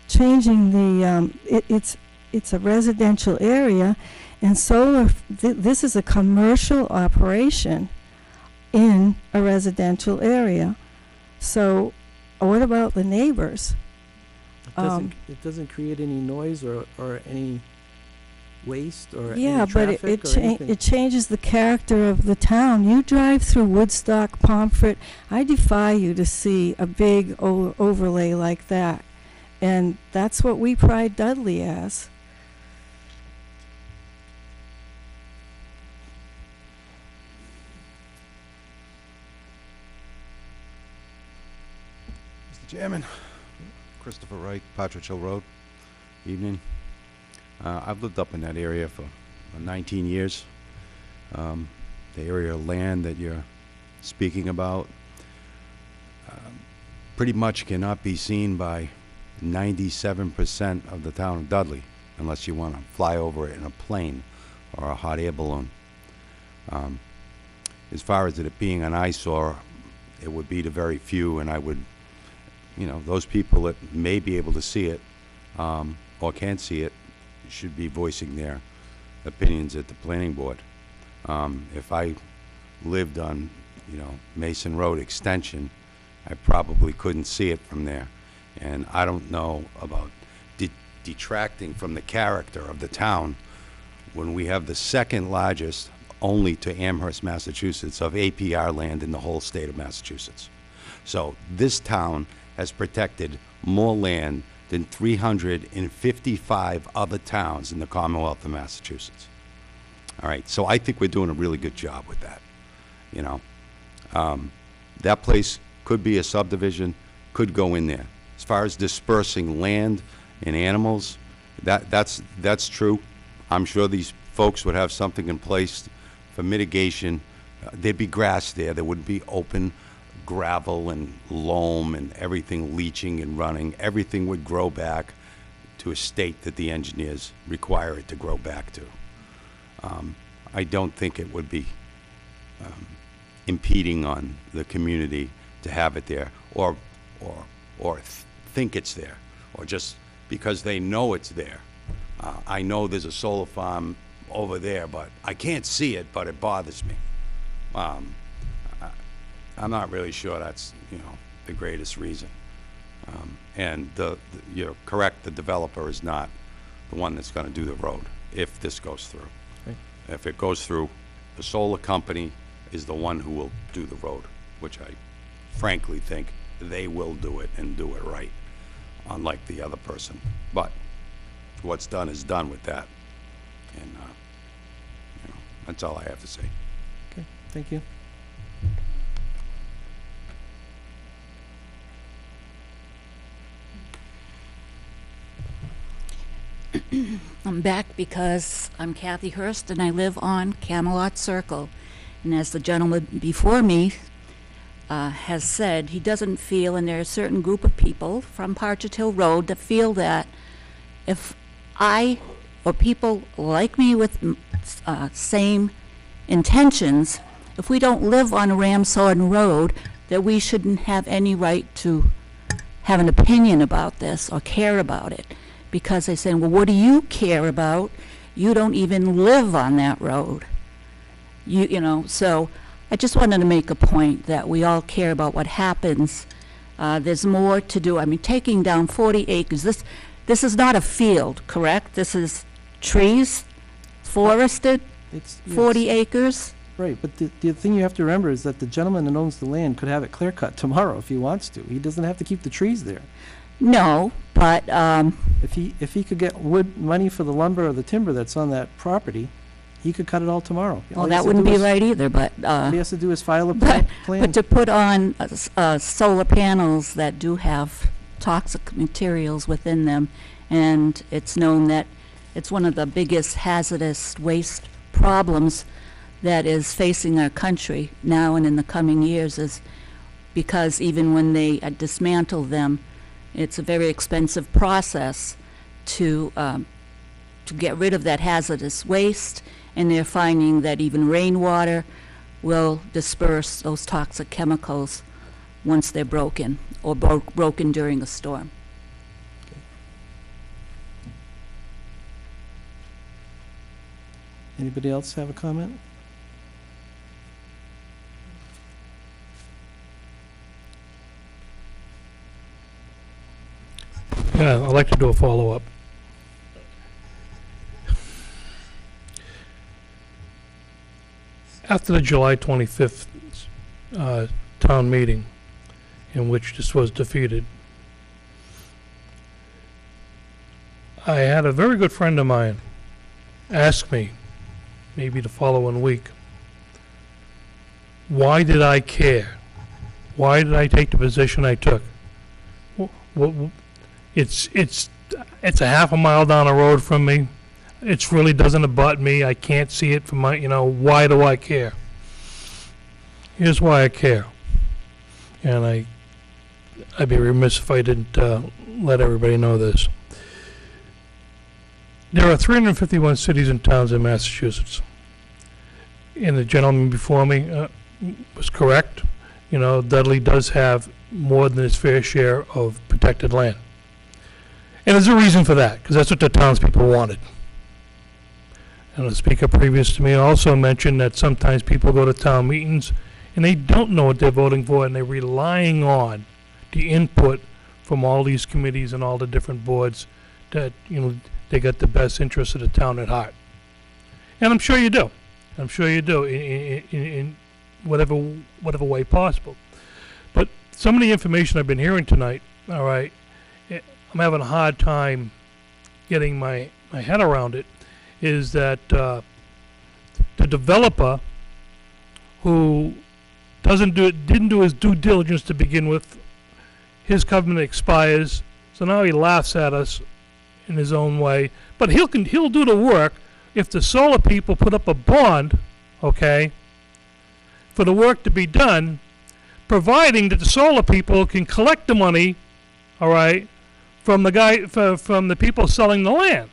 changing the, it's a residential area, and solar, this is a commercial operation in a residential area. So what about the neighbors? It doesn't create any noise or any waste or any Yeah, but traffic or anything. it changes the character of the town. You drive through Woodstock, Pomfret, I defy you to see a big overlay like that. And that's what we pride Dudley as. Mr. Chairman, Christopher Wright, Partridge Hill Road. Evening. I've lived up in that area for 19 years. The area of land that you're speaking about pretty much cannot be seen by 97% of the town of Dudley unless you want to fly over it in a plane or a hot air balloon. As far as it being an eyesore, it would be to very few, and I would, those people that may be able to see it or can't see it should be voicing their opinions at the planning board. If I lived on, Mason Road Extension, I probably couldn't see it from there. And I don't know about detracting from the character of the town when we have the second largest, only to Amherst, Massachusetts, of APR land in the whole state of Massachusetts. So this town has protected more land than 355 other towns in the Commonwealth of Massachusetts. All right, so I think we're doing a really good job with that, That place could be a subdivision, could go in there. As far as dispersing land and animals, that's true. I'm sure these folks would have something in place for mitigation. There'd be grass there. There wouldn't be open gravel and loam and everything leaching and running. Everything would grow back. to a state that the engineers require it to grow back to. I don't think it would be impeding on the community to have it there, or think it's there, or just because they know it's there. I know there's a solar farm over there, but I can't see it, but it bothers me. I'm not really sure that's, the greatest reason. And you're correct, the developer is not the one that's going to do the road if this goes through. Right. If it goes through, the solar company is the one who will do the road, which I frankly think they will do it and do it right, unlike the other person. But what's done is done with that. And, that's all I have to say. Okay, thank you. I'm back because I'm Kathy Hurst and I live on Camelot Circle. And as the gentleman before me has said, he doesn't feel, and there are a certain group of people from Partridge Hill Road that feel that if I, or people like me with same intentions, if we don't live on Ramshorn Road, that we shouldn't have any right to have an opinion about this or care about it. Because they say, well, what do you care about? You don't even live on that road. So I just wanted to make a point that we all care about what happens. There's more to do. I mean, taking down 40 acres, this is not a field, correct? This is trees, forested, It's 40 acres? Right, but the thing you have to remember is that the gentleman that owns the land could have it clear cut tomorrow if he wants to. He doesn't have to keep the trees there. No, but If he could get money for the lumber or the timber that's on that property, he could cut it all tomorrow. well, that wouldn't be right either, but All he has to do is file a But plan. to put on solar panels that do have toxic materials within them, and it's known that it's one of the biggest hazardous waste problems that is facing our country now and in the coming years, is because even when they dismantle them, it's a very expensive process to get rid of that hazardous waste, and they're finding that even rainwater will disperse those toxic chemicals once they're broken, or broken during a storm. Anybody else have a comment? Yeah, I'd like to do a follow-up. After the July 25th town meeting, in which this was defeated, I had a very good friend of mine ask me, maybe the following week, why did I care? Why did I take the position I took? It's a half a mile down the road from me. It really doesn't abut me. I can't see it from my, why do I care? Here's why I care. And I'd be remiss if I didn't let everybody know this. There are 351 cities and towns in Massachusetts. And the gentleman before me was correct. Dudley does have more than his fair share of protected land. And there's a reason for that, because that's what the townspeople wanted. And the speaker previous to me also mentioned that sometimes people go to town meetings and they don't know what they're voting for, and they're relying on the input from all these committees and all the different boards that, they got the best interest of the town at heart. And I'm sure you do. I'm sure you do in whatever way possible. But some of the information I've been hearing tonight, all right, I'm having a hard time getting my head around it, is that the developer who didn't do his due diligence to begin with, his covenant expires, so now he laughs at us in his own way. But he'll do the work if the solar people put up a bond, okay, for the work to be done, providing that the solar people can collect the money, all right, from the guy, from the people selling the land.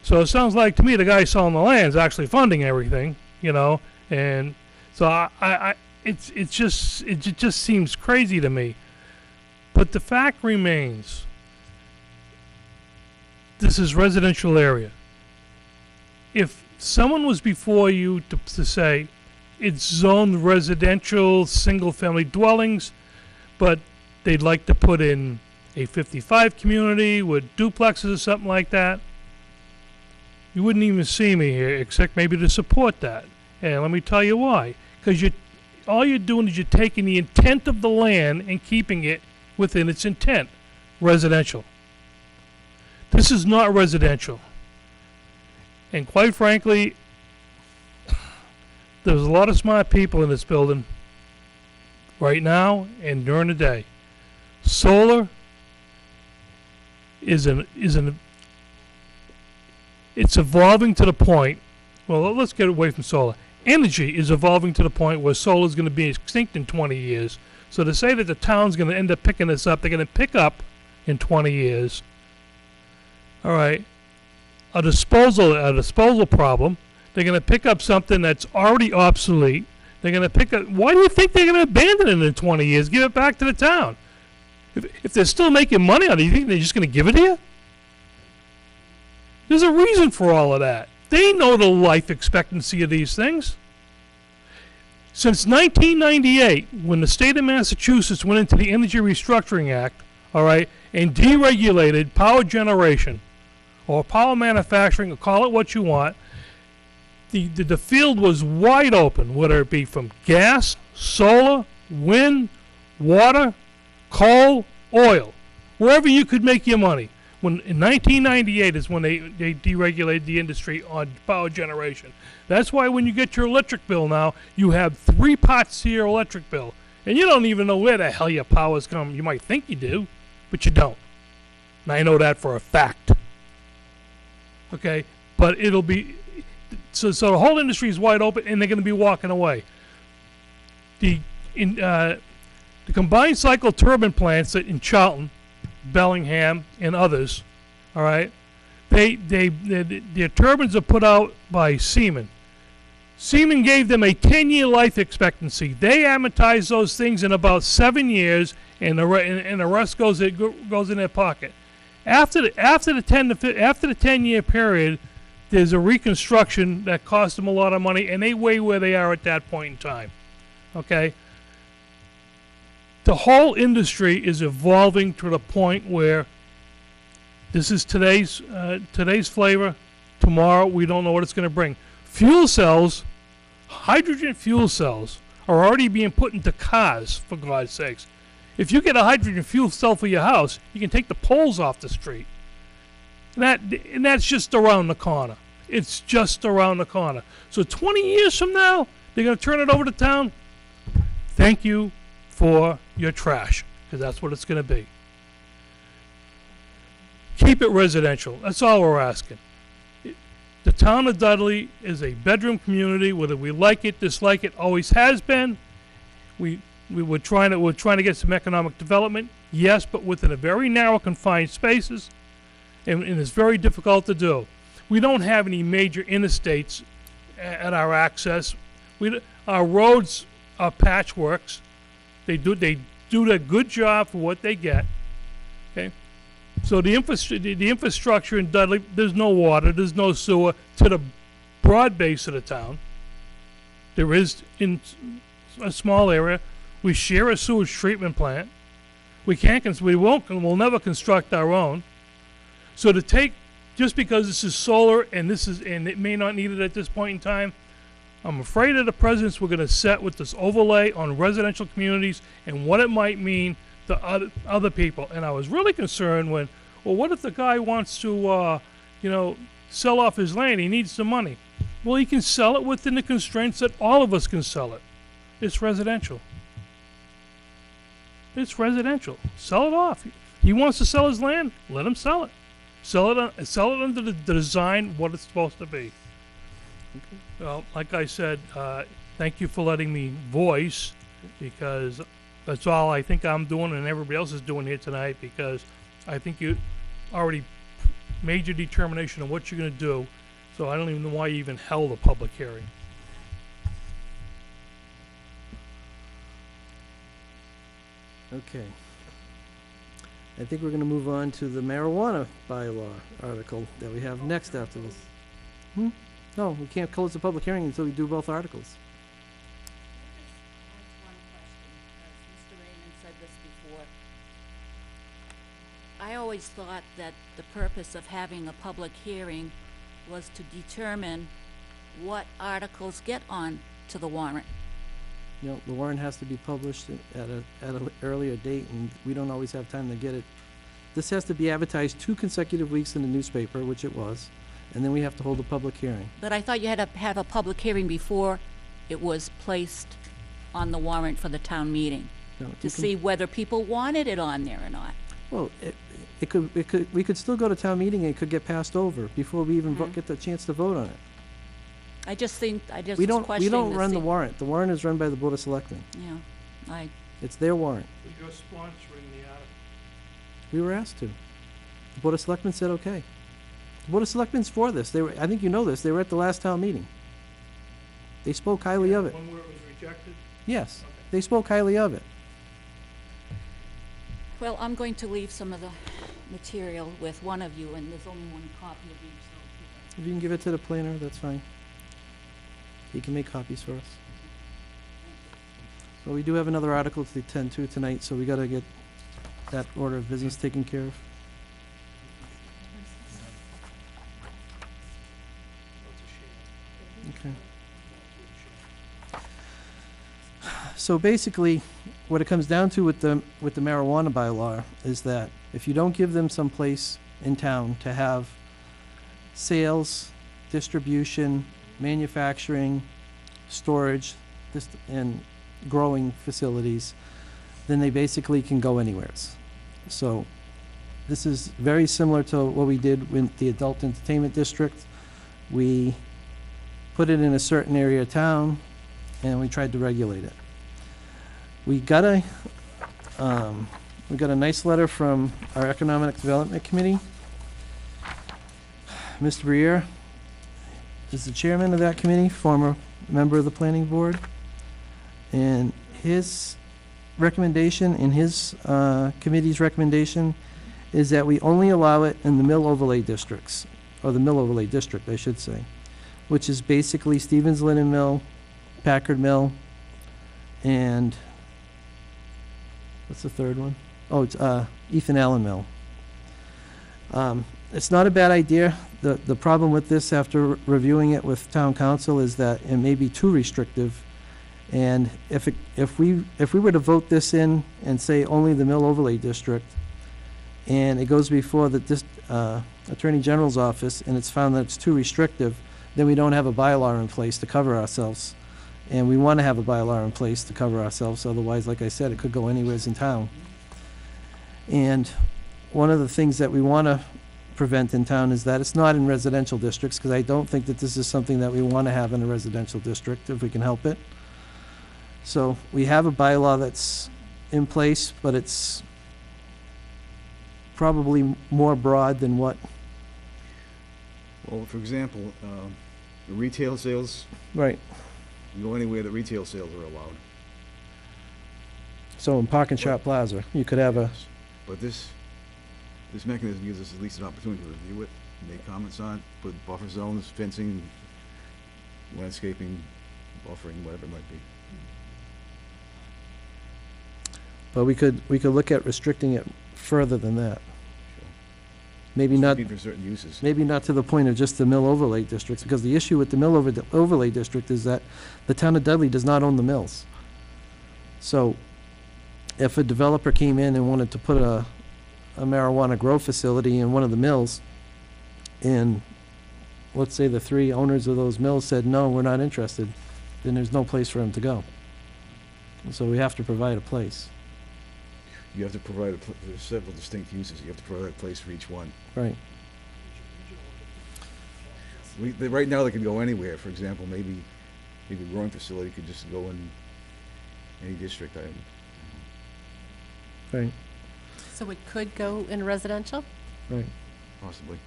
So it sounds like to me the guy selling the land is actually funding everything, you know, and so it just seems crazy to me. But the fact remains, this is residential area. If someone was before you to say it's zoned residential, single-family dwellings, but they'd like to put in a 55 community with duplexes or something like that, you wouldn't even see me here, except maybe to support that. And let me tell you why. Because all you're doing is you're taking the intent of the land and keeping it within its intent, residential. This is not residential. And quite frankly, there's a lot of smart people in this building right now and during the day. Solar it's evolving to the point, well, let's get away from solar. Energy is evolving to the point where solar is going to be extinct in 20 years. So to say that the town's going to end up picking this up, they're going to pick up in 20 years. All right. A disposal problem. They're going to pick up something that's already obsolete. They're going to pick up. Why do you think they're going to abandon it in 20 years? Give it back to the town. If they're still making money on it, you think they're just going to give it to you? There's a reason for all of that. They know the life expectancy of these things. Since 1998, when the state of Massachusetts went into the Energy Restructuring Act, all right, and deregulated power generation or power manufacturing, or call it what you want, the field was wide open, whether it be from gas, solar, wind, water, coal, oil, wherever you could make your money. When in 1998 is when they deregulated the industry on power generation. That's why when you get your electric bill now, you have 3 pots to your electric bill. And you don't even know where the hell your power's coming. You might think you do, but you don't. And I know that for a fact. Okay? But it'll be... So the whole industry is wide open, and they're going to be walking away. The combined cycle turbine plants in Charlton, Bellingham, and others, all right, their turbines are put out by Siemens. Siemens gave them a 10-year life expectancy. They amortize those things in about 7 years, and the rest goes in their pocket. After the 10-year period, there's a reconstruction that costs them a lot of money, and they weigh where they are at that point in time. Okay. The whole industry is evolving to the point where this is today's flavor. Tomorrow, we don't know what it's going to bring. Fuel cells, hydrogen fuel cells, are already being put into cars, for God's sakes. If you get a hydrogen fuel cell for your house, you can take the poles off the street. And that's just around the corner. It's just around the corner. So 20 years from now, they're going to turn it over to town. Thank you for your trash, because that's what it's going to be. Keep it residential. That's all we're asking. The town of Dudley is a bedroom community, whether we like it, dislike it, always has been. We're trying to get some economic development, yes, but within a very narrow, confined spaces, and it's very difficult to do. We don't have any major interstates at our access. Our roads are patchworks. They do a good job for what they get. Okay, so the infrastructure in Dudley, there's no water, there's no sewer to the broad base of the town. There is in a small area. We share a sewage treatment plant. We'll never construct our own. So to take, just because this is solar and it may not need it at this point in time, I'm afraid of the precedents we're going to set with this overlay on residential communities and what it might mean to other people. And I was really concerned when, well, what if the guy wants to, sell off his land? He needs some money. Well, he can sell it within the constraints that all of us can sell it. It's residential. It's residential. Sell it off. He wants to sell his land. Let him sell it. Sell it under the design what it's supposed to be. Okay. Well, like I said, thank you for letting me voice, because that's all I think I'm doing and everybody else is doing here tonight, because I think you already made your determination of what you're gonna do, so I don't even know why you even held a public hearing. Okay. I think we're gonna move on to the marijuana bylaw article that we have next after this. No, we can't close the public hearing until we do both articles. Mr. Raymond said this before. I always thought that the purpose of having a public hearing was to determine what articles get on to the warrant. You know, the warrant has to be published at an earlier date, and we don't always have time to get it. This has to be advertised 2 consecutive weeks in the newspaper, which it was, and then we have to hold a public hearing. But I thought you had to have a public hearing before it was placed on the warrant for the town meeting, You know, to you can- see whether people wanted it on there or not. Well, we could still go to town meeting and it could get passed over before we even Mhm. get the chance to vote on it. I just We was don't questioning run the see- warrant. The warrant is run by the Board of Selectmen. Yeah, It's their warrant. You're sponsoring the article. We were asked to. The Board of Selectmen said okay. The Board of Selectmen's for this. I think you know this. They were at the last town meeting. They spoke highly of it. One where it was rejected? Yes, they spoke highly of it. well, I'm going to leave some of the material with one of you, and there's only one copy of each, so. If you can give it to the planner, that's fine. He can make copies for us. So we do have another article to attend to tonight, so we gotta get that order of business taken care of. Okay. So basically, what it comes down to with the marijuana bylaw is that if you don't give them some place in town to have sales, distribution, manufacturing, storage, and growing facilities, then they basically can go anywheres. So this is very similar to what we did with the adult entertainment district. We put it in a certain area of town and we tried to regulate it. We got a nice letter from our Economic Development Committee. Mr. Briere is the chairman of that committee, former member of the planning board. And his recommendation, and his committee's recommendation, is that we only allow it in the mill overlay districts, or the mill overlay district, I should say, which is basically Stevens Linen Mill, Packard Mill, and what's the third one? Oh, it's Ethan Allen Mill. It's not a bad idea. The problem with this, after reviewing it with town council, is that it may be too restrictive. And if we were to vote this in and say only the mill overlay district, and it goes before the Attorney General's office and it's found that it's too restrictive, then we don't have a bylaw in place to cover ourselves. And we want to have a bylaw in place to cover ourselves, otherwise, like I said, it could go anywheres in town. And one of the things that we want to prevent in town is that it's not in residential districts, because I don't think that this is something that we want to have in a residential district if we can help it. So we have a bylaw that's in place, but it's probably more broad than what. Well, for example, the retail sales, Right. you go anywhere that retail sales are allowed. So in Park and Shop Plaza, you could have a, But this mechanism gives us at least an opportunity to review it, make comments on it, put buffer zones, fencing, landscaping, buffering, whatever it might be. but we could look at restricting it further than that. Sure. Maybe not, For certain uses. maybe not to the point of just the mill overlay districts, because the issue with the mill overlay district is that the town of Dudley does not own the mills. So if a developer came in and wanted to put a marijuana grow facility in one of the mills, and let's say the 3 owners of those mills said, no, we're not interested, then there's no place for him to go. So we have to provide a place. You have to provide, there's several distinct uses, you have to provide a place for each one. Right. Right now, they can go anywhere. For example, maybe a growing facility could just go in any district. Right. So it could go in residential? Right. Possibly.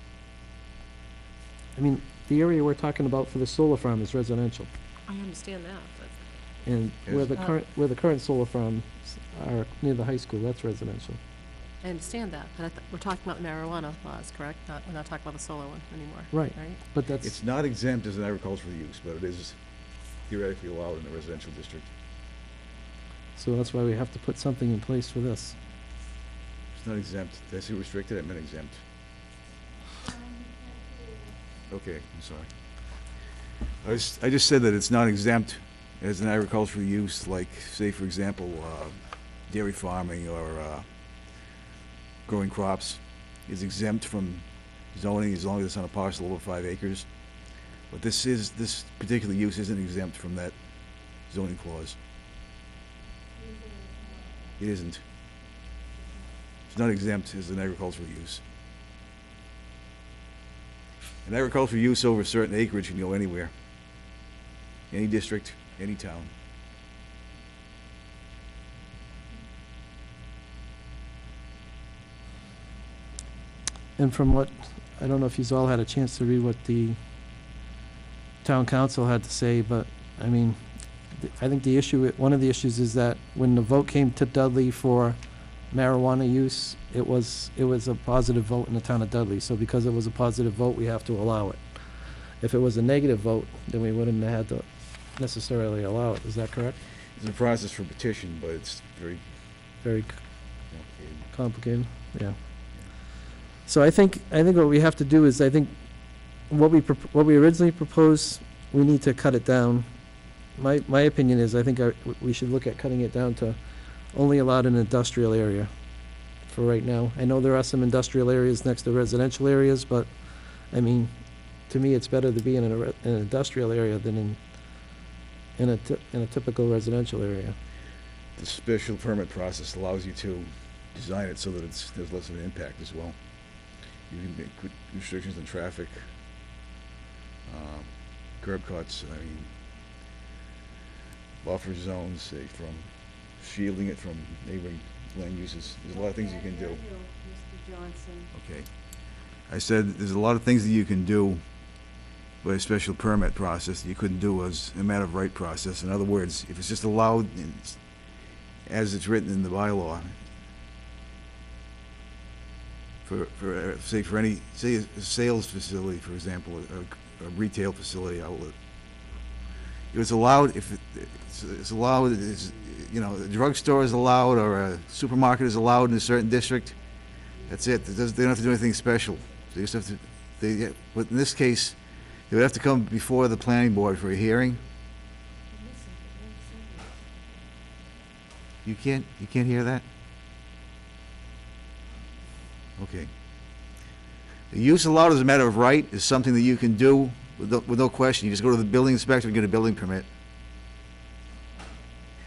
I mean, the area we're talking about for the solar farm is residential. I understand that, but. And where Yes. where the current solar farms are near the high school, that's residential. I understand that, but we're talking about marijuana laws, correct? We're not talking about the solar one anymore. Right. Right? But that's, It's not exempt as an agricultural use, but it is theoretically allowed in the residential district. so that's why we have to put something in place for this. It's not exempt. Did I say restricted? I meant exempt. Okay, I'm sorry. I just said that it's not exempt as an agricultural use, like, say, for example, dairy farming or growing crops is exempt from zoning as long as it's on a parcel over 5 acres. But this particular use isn't exempt from that zoning clause. It isn't. It's not exempt as an agricultural use. An agricultural use over a certain acreage can go anywhere. Any district, any town. And from what, I don't know if you've all had a chance to read what the town council had to say, but, I mean, I think the issue, one of the issues is that when the vote came to Dudley for marijuana use, it was a positive vote in the town of Dudley. So because it was a positive vote, we have to allow it. If it was a negative vote, then we wouldn't have had to necessarily allow it. Is that correct? It's a process for petition, but it's very Very complicated. complicated, yeah. So I think what we have to do is, I think what we originally proposed, we need to cut it down. My opinion is, I think we should look at cutting it down to only allowed in industrial area for right now. I know there are some industrial areas next to residential areas, but, I mean, to me, it's better to be in an industrial area than in a typical residential area. The special permit process allows you to design it so that there's less of an impact as well. You can put restrictions on traffic, curb cuts, I mean, buffer zones, say, from shielding it from neighboring land uses. There's a lot of things you can do. Mr. Johnson. Okay. I said there's a lot of things that you can do by a special permit process that you couldn't do as a matter of right process. In other words, if it's just allowed as it's written in the bylaw, for any a sales facility, for example, a retail facility outlet. If it's allowed, it's allowed, you know, a drugstore is allowed or a supermarket is allowed in a certain district, that's it. They don't have to do anything special. They just have to, but in this case, they would have to come before the planning board for a hearing. You can't hear that? Okay. The use allowed as a matter of right is something that you can do with no question. You just go to the building inspector and get a building permit.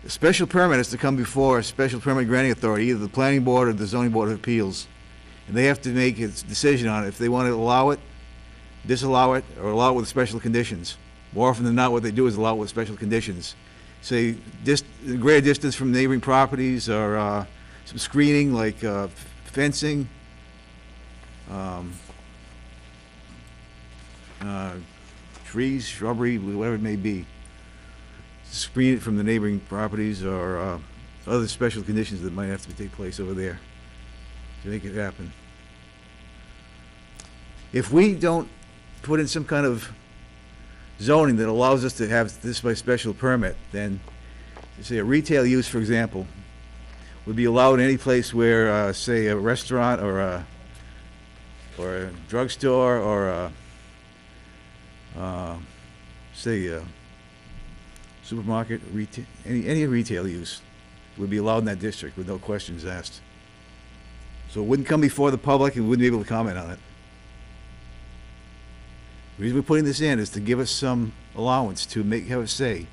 A special permit is to come before a special permit granting authority, either the planning board or the zoning board of appeals. And they have to make a decision on it, if they want to allow it, disallow it, or allow it with special conditions. More often than not, what they do is allow it with special conditions. Say, greater distance from neighboring properties, or some screening like fencing, trees, shrubbery, whatever it may be. Screen it from the neighboring properties, or other special conditions that might have to take place over there to make it happen. If we don't put in some kind of zoning that allows us to have this by special permit, then, say, a retail use, for example, would be allowed in any place where, say, a restaurant or a drugstore or say, a supermarket, retail, any retail use would be allowed in that district with no questions asked. So it wouldn't come before the public and we wouldn't be able to comment on it. The reason we're putting this in is to give us some allowance to have a say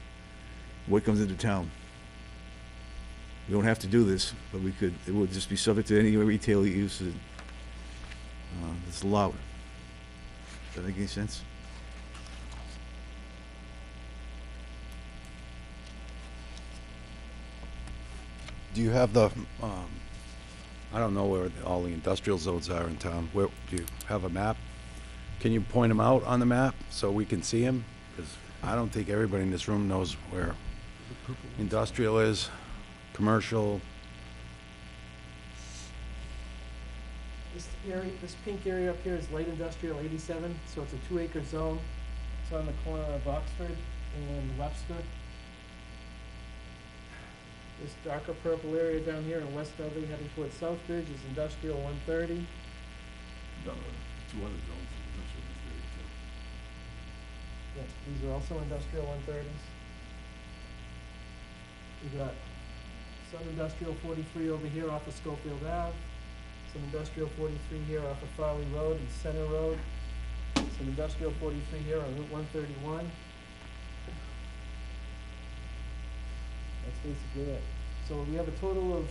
what comes into town. We don't have to do this, but we could. It would just be subject to any retail use that's allowed. Does that make any sense? Do you have the I don't know where all the industrial zones are in town. Where, do you have a map? Can you point them out on the map so we can see them? Because I don't think everybody in this room knows where industrial is, commercial. This pink area up here is light industrial 87, so it's a 2-acre zone. It's on the corner of Oxford and Webster. This darker purple area down here in West Dudley heading towards Southbridge is industrial 130. No, 2 other zones, industrial district, too. Yeah, these are also industrial 130s. We got some industrial 43 over here off of Schofield Ave, some industrial 43 here off of Farley Road and Center Road, some industrial 43 here on Route 131. That's basically it. So we have a total of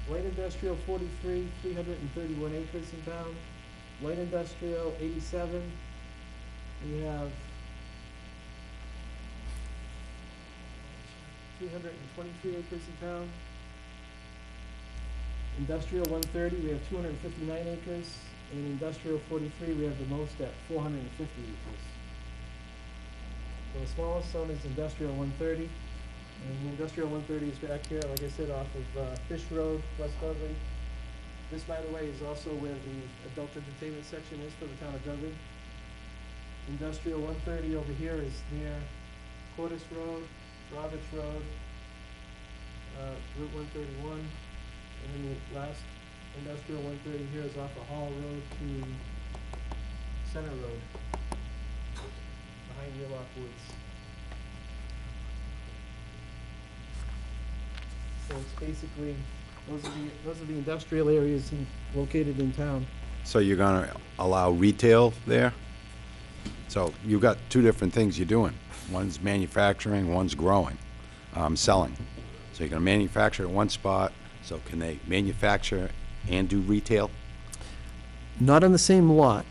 light industrial 43, 331 acres in town. Light industrial 87. We have 323 acres in town. Industrial 130, we have 259 acres. And industrial 43, we have the most at 450 acres. So the smallest zone is industrial 130. And the industrial 130 is back here, like I said, off of Fish Road, West Dudley. This, by the way, is also where the adult entertainment section is for the town of Dudley. Industrial 130 over here is near Cordis Road, Roberts Road, Route 131. And then the last industrial 130 here is off of Hall Road to Center Road, behind Yearlock Woods. So it's basically, those are the industrial areas located in town. So you're gonna allow retail there? So you've got two different things you're doing. One's manufacturing, one's growing, selling. So you're gonna manufacture at one spot, so can they manufacture and do retail? Not on the same lot,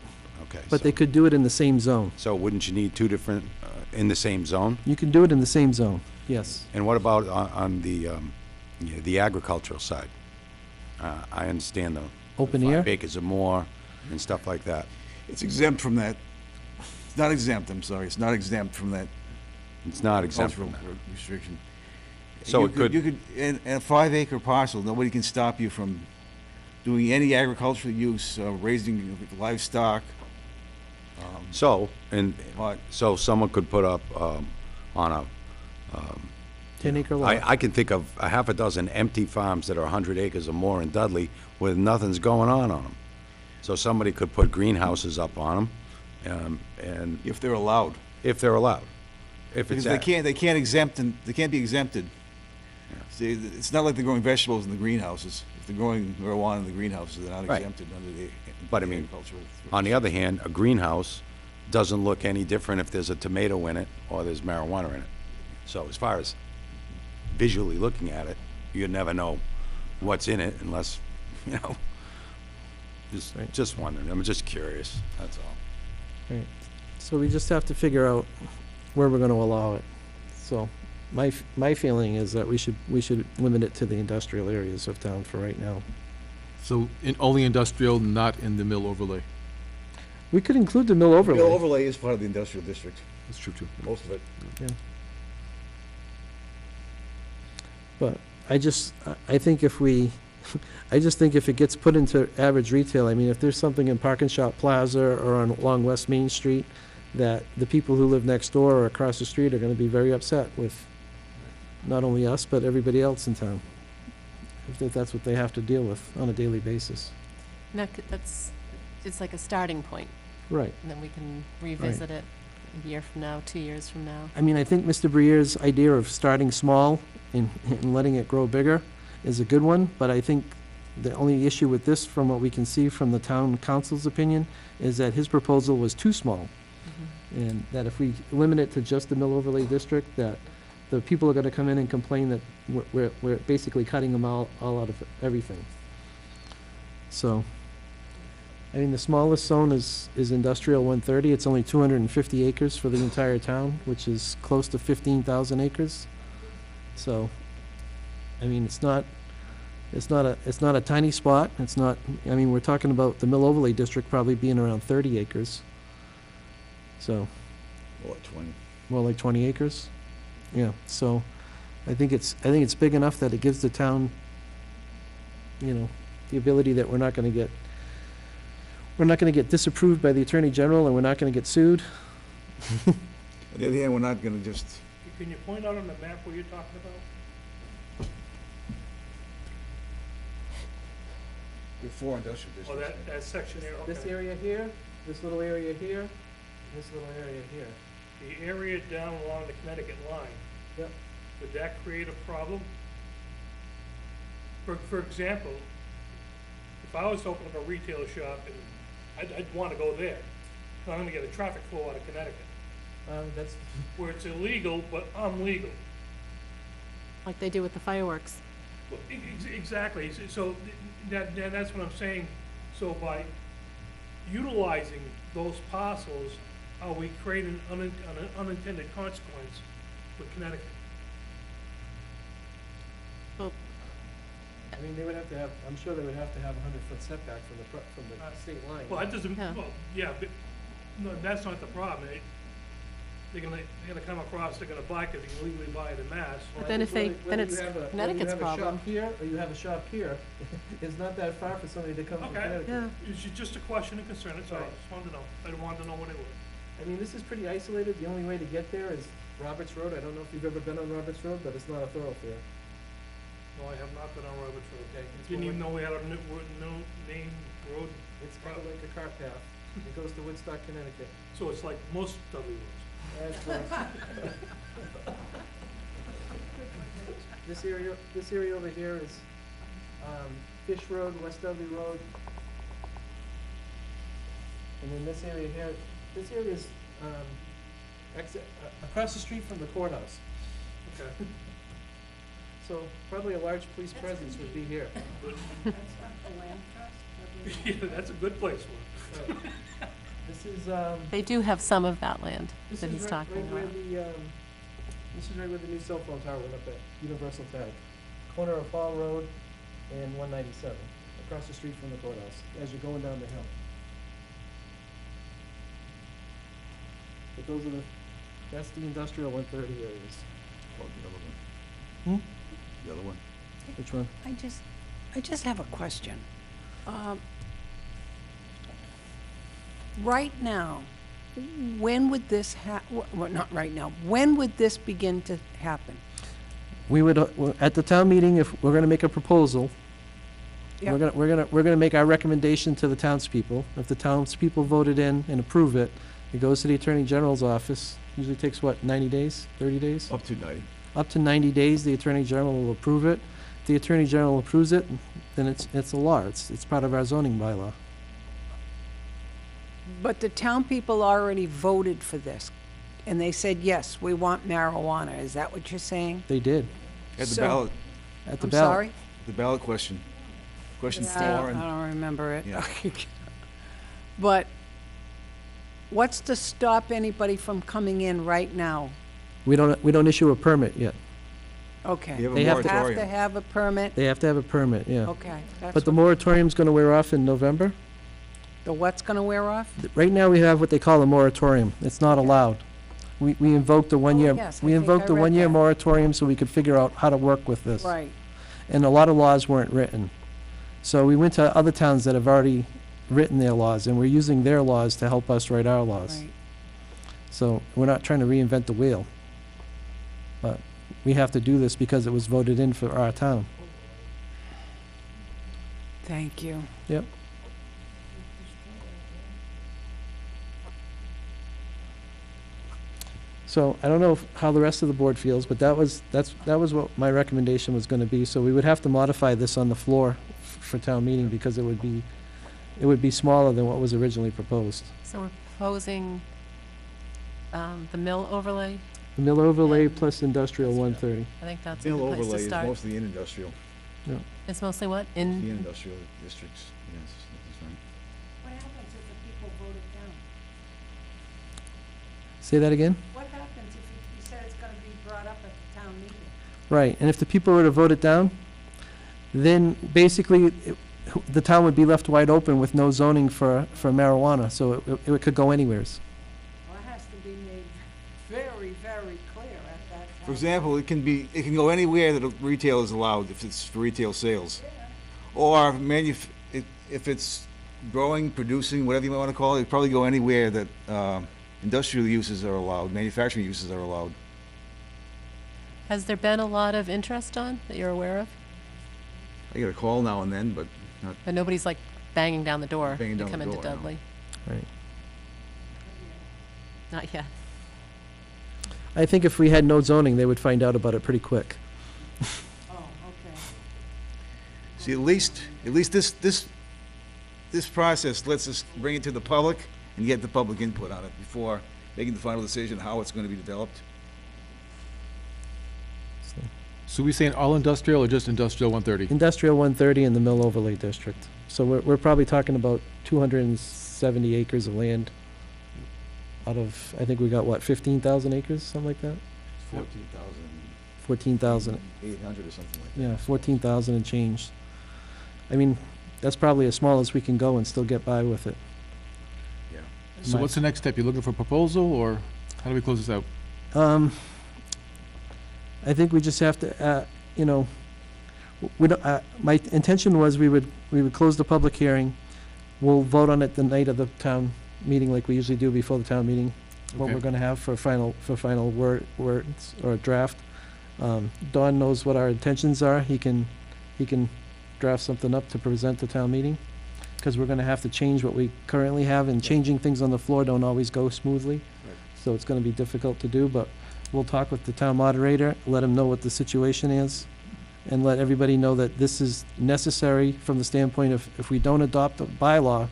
Okay. but they could do it in the same zone. So wouldn't you need two different, in the same zone? You can do it in the same zone, yes. And what about on the agricultural side? I understand the Open air? 5 acres or more and stuff like that. It's exempt from that. It's not exempt, I'm sorry. It's not exempt from that It's not exempt from cultural that. restriction. So You it could, You could, in a 5-acre parcel, nobody can stop you from doing any agricultural use, raising livestock. so, and, But so someone could put up, on a, 10-acre lot. I can think of a half a dozen empty farms that are 100 acres or more in Dudley where nothing's going on them. So somebody could put greenhouses up on them, and if they're allowed. if they're allowed. If Because it's they can't exempt, and they can't be exempted. See, it's not like they're growing vegetables in the greenhouses. If they're growing marijuana in the greenhouses, they're not Right. exempted under the But I mean, agricultural. On the other hand, a greenhouse doesn't look any different if there's a tomato in it or there's marijuana in it. So as far as visually looking at it, you'd never know what's in it unless, Right. just wondering. I'm just curious, that's all. Right. So we just have to figure out where we're going to allow it. So my feeling is that we should limit it to the industrial areas of town for right now. So only industrial, not in the mill overlay. We could include the mill overlay. Mill overlay is part of the industrial district, That's true, too. most of it. But I think if it gets put into average retail, I mean, if there's something in Park and Shop Plaza or along West Main Street, that the people who live next door or across the street are gonna be very upset with not only us, but everybody else in town. If that's what they have to deal with on a daily basis. It's like a starting point, Right. and then we can revisit it a year from now, 2 years from now. I mean, I think Mr. Brier's idea of starting small and letting it grow bigger is a good one, but I think the only issue with this, from what we can see from the town council's opinion, is that his proposal was too small. And that if we limit it to just the mill overlay district, that the people are gonna come in and complain that we're basically cutting them all out of everything. So, I mean, the smallest zone is industrial 130. It's only 250 acres for the entire town, which is close to 15,000 acres. So, I mean, it's not It's not a tiny spot. It's not, I mean, we're talking about the Mill Overlay District probably being around 30 acres. So, Or 20. more like 20 acres. Yeah, so I think it's big enough that it gives the town, you know, the ability that we're not gonna get disapproved by the Attorney General, and we're not gonna get sued. On the other hand, we're not gonna just, Can you point out on the map where you're talking about? with 4 industrial Oh, districts. that section there, okay. This area here, this little area here, and this little area here. The area down along the Connecticut line. Yep. Would that create a problem? For example, if I was to open up a retail shop and I'd wanna go there, I'm gonna get a traffic flow out of Connecticut, That's, where it's illegal, but I'm legal. Like they do with the fireworks. Well, exactly, so that's what I'm saying. So by utilizing those parcels, are we creating an unintended consequence with Connecticut? I mean, they would have to have, I'm sure they would have to have a 100-foot setback from the state line. Well, that doesn't, Yeah. well, yeah, but, no, that's not the problem. They're gonna come across, they're gonna buy, because you can legally buy it in Mass. But then if they, then it's Connecticut's problem. Whether you have a shop here, or you have a shop here, it's not that far for somebody to come from Okay. Connecticut. Yeah. It's just a question of concern, that's all. I Right. just wanted to know. I wanted to know what it was. I mean, this is pretty isolated. The only way to get there is Roberts Road. I don't know if you've ever been on Roberts Road, but it's not a thoroughfare. No, I have not been on Roberts Road. Okay, it's Didn't more even know we had a new name road, It's kind of like a car path. It goes to Woodstock, Connecticut. so it's like most Dudley roads. That's right. This area over here is, Fish Road, West Dudley Road. And then this area here, this area is, across the street from the courthouse. Okay. So probably a large police presence would be here. Yeah, that's a good place for it. Right. This is, They do have some of that land this that is he's right talking where about. this is right where the new cell phone tower went up at, Universal Tag. Corner of Fall Road and 197, across the street from the courthouse, as you're going down the hill. But those are that's the industrial 130 areas. Or the other one. Hmm? The other one. Which one? I just have a question. Right now, when would this well, not right now, when would this begin to happen? We would, at the town meeting, if we're gonna make a proposal, Yep. we're gonna make our recommendation to the townspeople. If the townspeople voted in and approve it, it goes to the Attorney General's office. Usually takes, what, 90 days, 30 days? Up to 90. Up to 90 days, the Attorney General will approve it. If the Attorney General approves it, then it's a law. It's part of our zoning bylaw. But the town people already voted for this, and they said, yes, we want marijuana. Is that what you're saying? They did, At the So- ballot, at the I'm ballot. sorry? the ballot question. Question I 4 don't and, remember it. Yeah. But what's to stop anybody from coming in right now? We don't issue a permit yet. Okay. you have They a have to- Have to moratorium. have a permit? They have to have a permit, yeah. Okay. That's But the what- moratorium's gonna wear off in November. The what's gonna wear off? Right now, we have what they call a moratorium. It's not allowed. We invoked the one-year, yes, I we think invoked I the read one-year that. moratorium so we could figure out how to work with this. Right. And a lot of laws weren't written. So we went to other towns that have already written their laws, and we're using their laws to help us write our laws. Right. So we're not trying to reinvent the wheel. But we have to do this because it was voted in for our town. Thank you. Yep. So I don't know how the rest of the board feels, but that was what my recommendation was gonna be. So we would have to modify this on the floor for town meeting because it would be smaller than what was originally proposed. So we're proposing the mill overlay. The mill overlay plus industrial 130. I think that's a Mill good place overlay to is start. mostly in industrial. It's mostly what? The In, industrial districts, yes, that's right. What happens if the people vote it down? Say that again? What happens if you said it's gonna be brought up at the town meeting? Right, and if the people were to vote it down, then basically the town would be left wide open with no zoning for marijuana, so it could go anywheres. Well, it has to be made very, very clear at that time. For example, it can go anywhere that a retail is allowed if it's for retail sales. Or if it's growing, producing, whatever you might want to call it, it'd probably go anywhere that industrial uses are allowed, manufacturing uses are allowed. Has there been a lot of interest on that you're aware of? I get a call now and then, but not, But nobody's like banging down the door Banging to down come the into door, no. Dudley? Right. Not yet. I think if we had no zoning, they would find out about it pretty quick. Oh, okay. see, at least this process lets us bring it to the public and get the public input on it before making the final decision how it's going to be developed. So we saying all industrial or just industrial 130? Industrial 130 in the Mill Overlay District. So we're probably talking about 270 acres of land out of, I think we got, what, 15,000 acres, something like that? 14,000. 800 or something like that. Yeah, 14,000 and change. I mean, that's probably as small as we can go and still get by with it. Yeah. So what's the next step? You looking for a proposal, or how do we close this out? I think we just have to, you know, we don't, my intention was we would close the public hearing. We'll vote on it the night of the town meeting like we usually do before the town meeting, what Okay. we're gonna have for final words or draft. Don knows what our intentions are. He can draft something up to present to town meeting, because we're gonna have to change what we currently have, and changing things on the floor don't always go smoothly. So it's gonna be difficult to do, but we'll talk with the town moderator, let him know what the situation is, and let everybody know that this is necessary from the standpoint of if we don't adopt a bylaw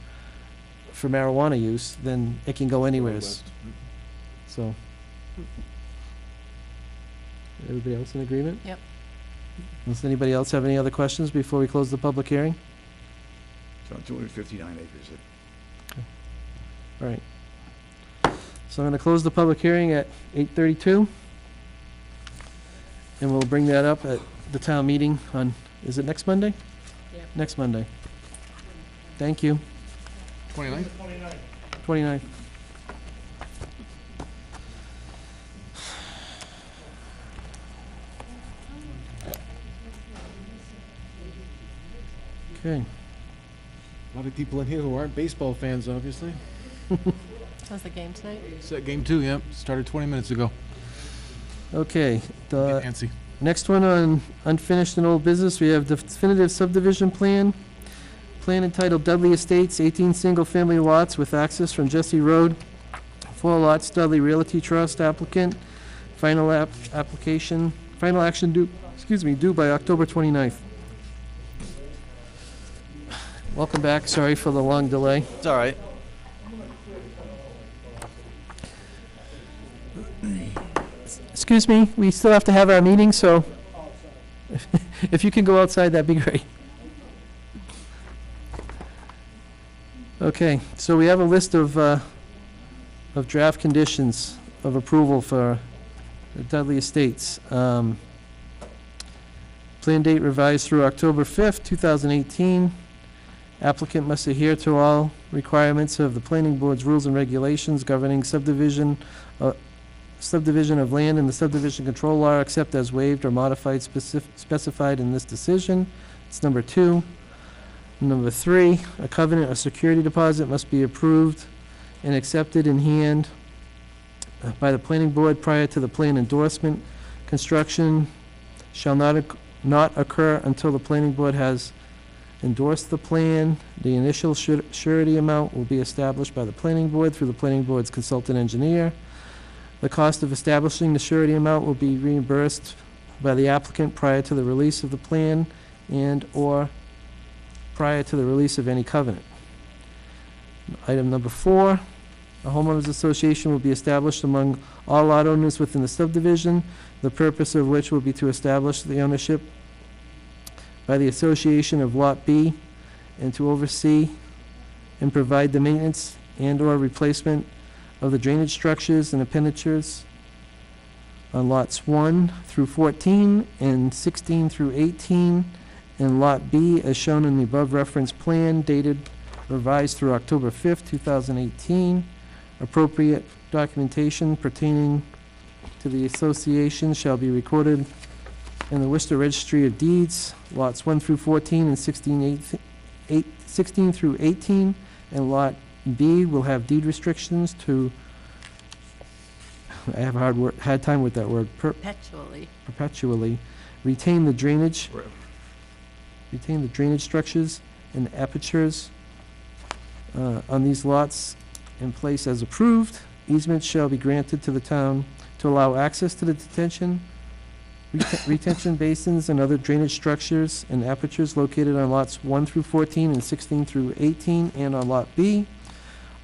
for marijuana use, then it can go anywheres. So. Everybody else in agreement? Yep. Does anybody else have any other questions before we close the public hearing? So 259 acres. All right. So I'm going to close the public hearing at 8:32. And we'll bring that up at the town meeting on, is it next Monday? Yep. Next Monday. Thank you. 29? 29. Okay. A lot of people in here who aren't baseball fans, obviously. How's the game tonight? Set game 2, yep. Started 20 minutes ago. Okay. Get antsy. Next one on unfinished and old business, we have definitive subdivision plan. Plan entitled Dudley Estates, 18 single-family lots with access from Jesse Road. 4 lots, Dudley Realty Trust applicant. Final action due by October 29th. Welcome back. Sorry for the long delay. It's all right. Excuse me, we still have to have our meeting, so if you can go outside, that'd be great. Okay, so we have a list of draft conditions of approval for the Dudley Estates. Plan date revised through October 5th, 2018. Applicant must adhere to all requirements of the planning board's rules and regulations governing subdivision of land and the subdivision control law, except as waived or modified specified in this decision. It's number 2. Number 3, a covenant or security deposit must be approved and accepted in hand by the planning board prior to the plan endorsement. Construction shall not occur until the planning board has endorsed the plan. The initial surety amount will be established by the planning board through the planning board's consultant engineer. The cost of establishing the surety amount will be reimbursed by the applicant prior to the release of the plan and/or prior to the release of any covenant. Item number 4, a homeowners association will be established among all lot owners within the subdivision, the purpose of which will be to establish the ownership by the association of Lot B and to oversee and provide the maintenance and/or replacement of the drainage structures and appenditures on lots 1 through 14 and 16 through 18, and Lot B as shown in the above referenced plan dated revised through October 5th, 2018. Appropriate documentation pertaining to the association shall be recorded in the Worcester Registry of Deeds, lots 1 through 14 and 16 through 18, and Lot B will have deed restrictions to, I have a hard time with that word, perpetually retain the drainage structures and apertures on these lots in place as approved. Easements shall be granted to the town to allow access to the retention basins and other drainage structures and apertures located on lots 1 through 14 and 16 through 18 and on Lot B.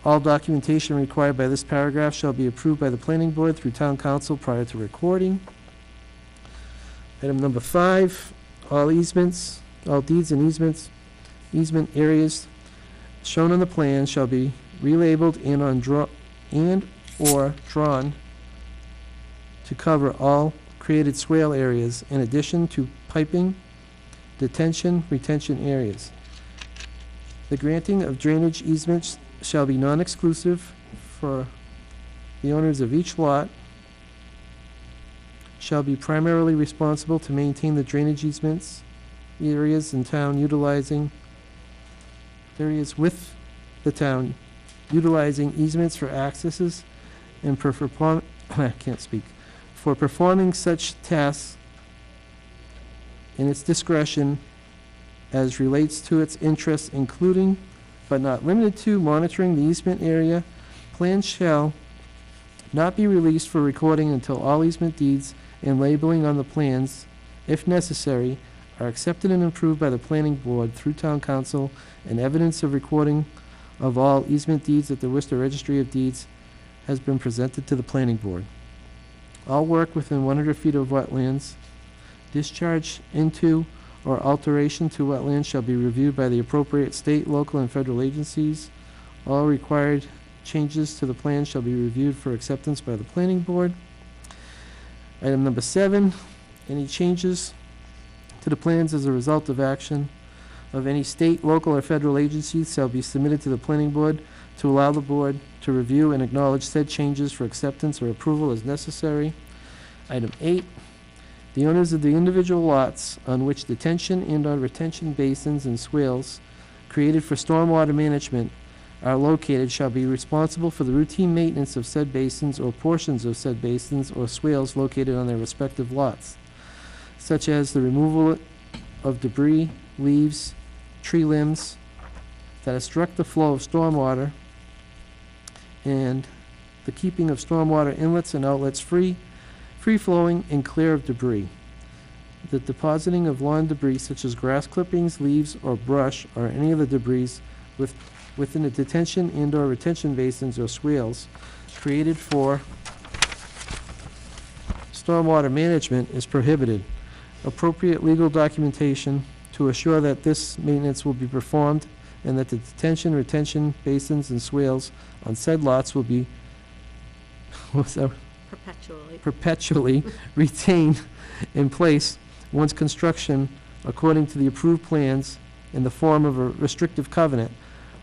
All documentation required by this paragraph shall be approved by the planning board through town council prior to recording. Item number 5, all easements, all deeds and easement areas shown on the plan shall be relabeled and or drawn to cover all created swale areas in addition to piping, detention, retention areas. The granting of drainage easements shall be non-exclusive for the owners of each lot, shall be primarily responsible to maintain the drainage easements areas in town utilizing areas with the town utilizing easements for accesses and for performing such tasks in its discretion as relates to its interests, including but not limited to monitoring the easement area. Plans shall not be released for recording until all easement deeds and labeling on the plans, if necessary, are accepted and approved by the planning board through town council, and evidence of recording of all easement deeds at the Worcester Registry of Deeds has been presented to the planning board. All work within 100 feet of wetlands, discharge into or alteration to wetlands shall be reviewed by the appropriate state, local, and federal agencies. All required changes to the plan shall be reviewed for acceptance by the planning board. Item number 7, any changes to the plans as a result of action of any state, local, or federal agencies shall be submitted to the planning board to allow the board to review and acknowledge said changes for acceptance or approval as necessary. Item 8, the owners of the individual lots on which detention and/or retention basins and swales created for stormwater management are located shall be responsible for the routine maintenance of said basins or portions of said basins or swales located on their respective lots, such as the removal of debris, leaves, tree limbs that obstruct the flow of stormwater, and the keeping of stormwater inlets and outlets free-flowing and clear of debris. The depositing of lawn debris such as grass clippings, leaves, or brush, or any of the debris within the detention and/or retention basins or swales created for stormwater management is prohibited. Appropriate legal documentation to assure that this maintenance will be performed and that the detention, retention basins, and swales on said lots will be perpetually retained in place once construction, according to the approved plans in the form of a restrictive covenant,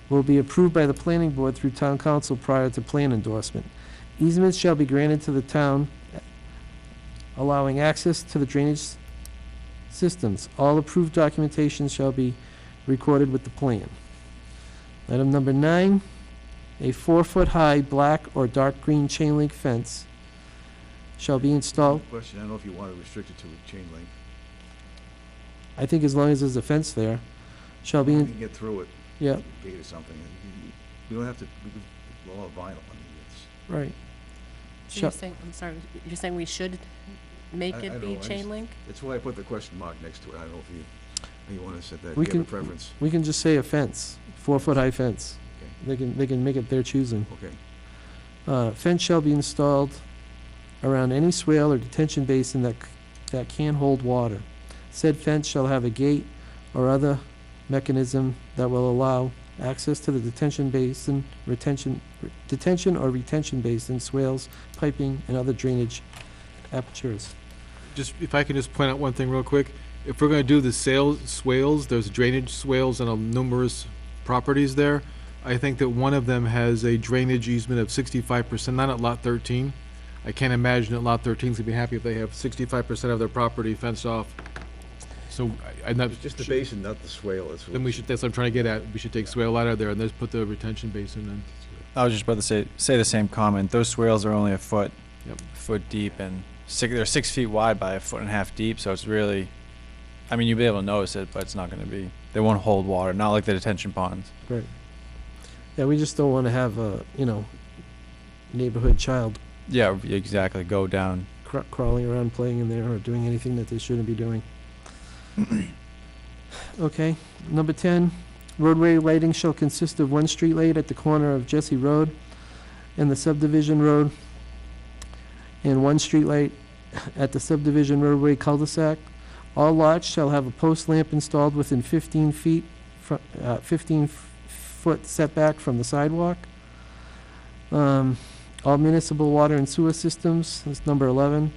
will be approved by the planning board through town council prior to plan endorsement. Easements shall be granted to the town, allowing access to the drainage systems. All approved documentation shall be recorded with the plan. Item number 9, a 4-foot-high black or dark green chain link fence shall be installed. Question, I don't know if you want to restrict it to a chain link. I think as long as there's a fence there, shall be, You can get through it. Yeah. Gate or something. We don't have to, we could roll out vinyl. I mean, it's. right. So you're saying, I'm sorry, you're saying we should make I it don't be know, I chain just- link? That's why I put the question mark next to it. I don't know if you want to set that. We Do you have a can- preference? We can just say a fence, 4-foot-high fence. Okay. They can make it their choosing. Okay. Fence shall be installed around any swale or detention basin that can hold water. Said fence shall have a gate or other mechanism that will allow access to the detention basin, detention or retention basin, swales, piping, and other drainage apertures. Just, if I can just point out one thing real quick. if we're gonna do the swales, there's drainage swales on numerous properties there. I think that one of them has a drainage easement of 65%, not at lot 13. I can't imagine that lot 13's gonna be happy if they have 65% of their property fenced off. So I'm not. It's just the basin, not the swale. Then we should, that's what I'm trying to get at. We should take swale out of there and just put the retention basin in. I was just about to say the same comment. Those swales are only a foot Yep. deep, and they're 6 feet wide by 1.5 feet deep. So it's really, I mean, you'll be able to notice it, but it's not going to be. They won't hold water, not like the detention ponds. Right. Yeah, we just don't want to have a, neighborhood child Yeah, exactly. Go down. crawling around playing in there or doing anything that they shouldn't be doing. Okay, number 10, roadway lighting shall consist of one street light at the corner of Jesse Road and the subdivision road, and one street light at the subdivision roadway cul-de-sac. All lots shall have a post lamp installed within 15 feet, 15-foot setback from the sidewalk. All municipal water and sewer systems, that's number 11,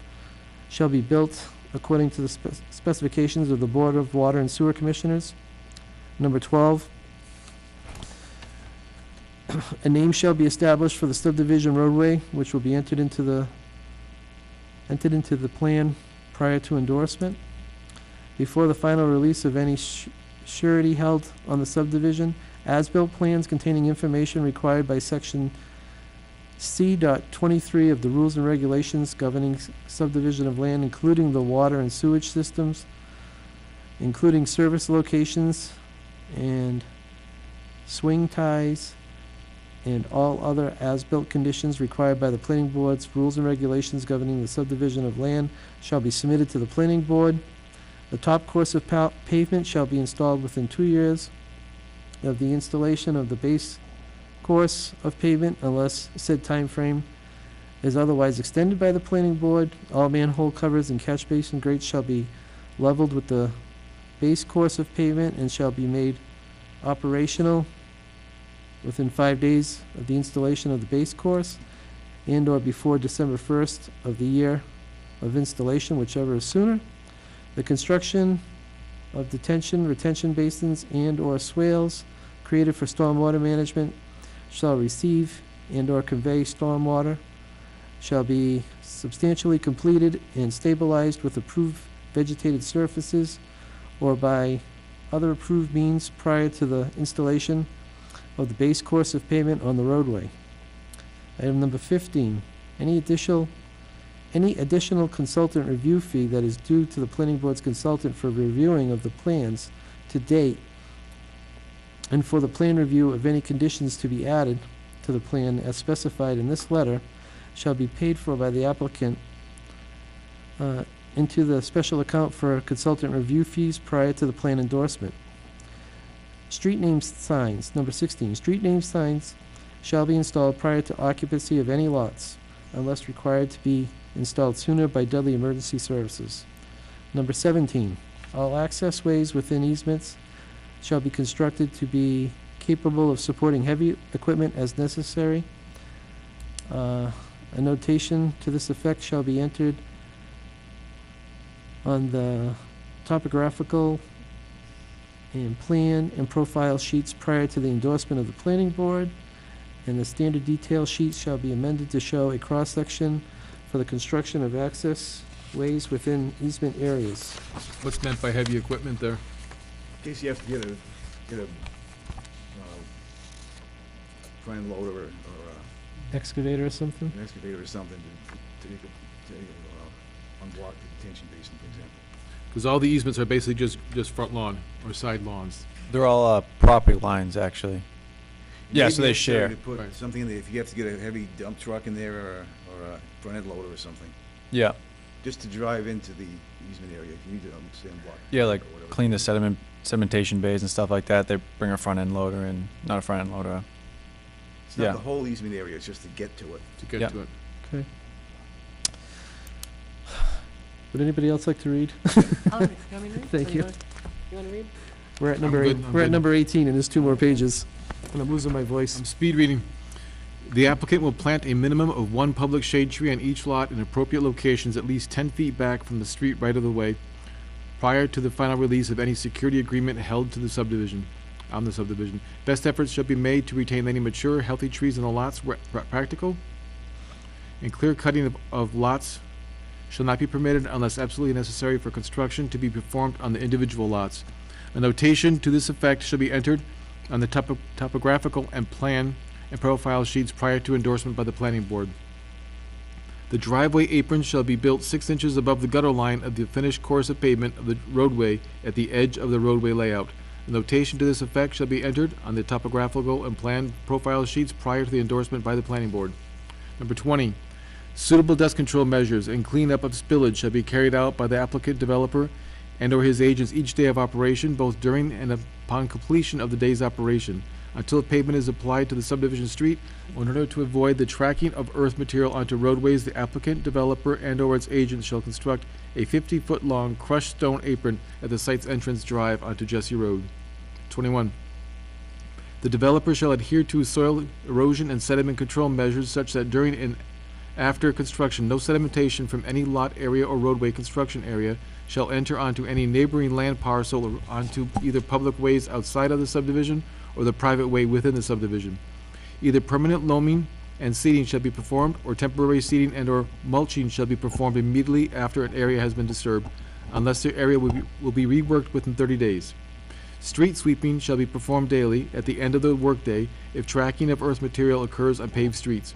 shall be built according to the specifications of the Board of Water and Sewer Commissioners. Number 12, a name shall be established for the subdivision roadway, which will be entered into the plan prior to endorsement. Before the final release of any surety held on the subdivision, as-built plans containing information required by Section C.23 of the Rules and Regulations governing subdivision of land, including the water and sewage systems, including service locations and swing ties, and all other as-built conditions required by the planning board's rules and regulations governing the subdivision of land shall be submitted to the planning board. The top course of pavement shall be installed within 2 years of the installation of the base course of pavement unless said time frame is otherwise extended by the planning board. All manhole covers and catch basin grates shall be leveled with the base course of pavement and shall be made operational within 5 days of the installation of the base course and/or before December 1st of the year of installation, whichever is sooner. The construction of detention, retention basins, and/or swales created for stormwater management shall receive and/or convey stormwater, shall be substantially completed and stabilized with approved vegetated surfaces or by other approved means prior to the installation of the base course of pavement on the roadway. Item number 15, any additional consultant review fee that is due to the planning board's consultant for reviewing of the plans to date and for the plan review of any conditions to be added to the plan as specified in this letter shall be paid for by the applicant into the special account for consultant review fees prior to the plan endorsement. Street name signs, number 16, street name signs shall be installed prior to occupancy of any lots unless required to be installed sooner by Dudley Emergency Services. Number 17, all access ways within easements shall be constructed to be capable of supporting heavy equipment as necessary. A notation to this effect shall be entered on the topographical and plan and profile sheets prior to the endorsement of the planning board, and the standard detail sheets shall be amended to show a cross-section for the construction of access ways within easement areas. What's meant by heavy equipment there? In case you have to get a front loader or Excavator or something? an excavator or something to unblock the detention basin, for example. Because all the easements are basically just front lawn or side lawns. They're all property lines, actually. Yeah, Maybe so they necessary share. to put Right. something in there, if you have to get a heavy dump truck in there or a front end loader or something, Yeah. just to drive into the easement area, if you need to stay unblocked. Yeah, like or whatever. clean the sedimentation bays and stuff like that. They bring a front end loader in, not a front end loader. It's not yeah. the whole easement area, it's just to get to it. To get Yeah. to it. Okay. Would anybody else like to read? I'll read. You want me to read? Thank Or you. You want to read? We're at number good, eight. I'm We're at good. number 18, and there's 2 more pages. And I'm losing my voice. I'm speed reading. The applicant will plant a minimum of 1 public shade tree on each lot in appropriate locations at least 10 feet back from the street right of the way. prior to the final release of any security agreement held to the subdivision, on the subdivision. Best efforts shall be made to retain any mature, healthy trees in the lots where practical, and clear cutting of lots shall not be permitted unless absolutely necessary for construction to be performed on the individual lots. A notation to this effect shall be entered on the topographical and plan and profile sheets prior to endorsement by the planning board. The driveway apron shall be built 6 inches above the gutter line of the finished course of pavement of the roadway at the edge of the roadway layout. A notation to this effect shall be entered on the topographical and plan profile sheets prior to the endorsement by the planning board. Number 20, suitable dust control measures and cleanup of spillage shall be carried out by the applicant developer and/or his agents each day of operation, both during and upon completion of the day's operation, until pavement is applied to the subdivision street. In order to avoid the tracking of earth material onto roadways, the applicant, developer, and/or its agent shall construct a 50-foot-long crushed stone apron at the site's entrance drive onto Jesse Road. 21. The developer shall adhere to soil erosion and sediment control measures such that during and after construction, no sedimentation from any lot area or roadway construction area shall enter onto any neighboring land parcel or onto either public ways outside of the subdivision or the private way within the subdivision. Either permanent loaming and seeding shall be performed, or temporary seeding and/or mulching shall be performed immediately after an area has been disturbed, unless the area will be reworked within 30 days. Street sweeping shall be performed daily at the end of the workday if tracking of earth material occurs on paved streets.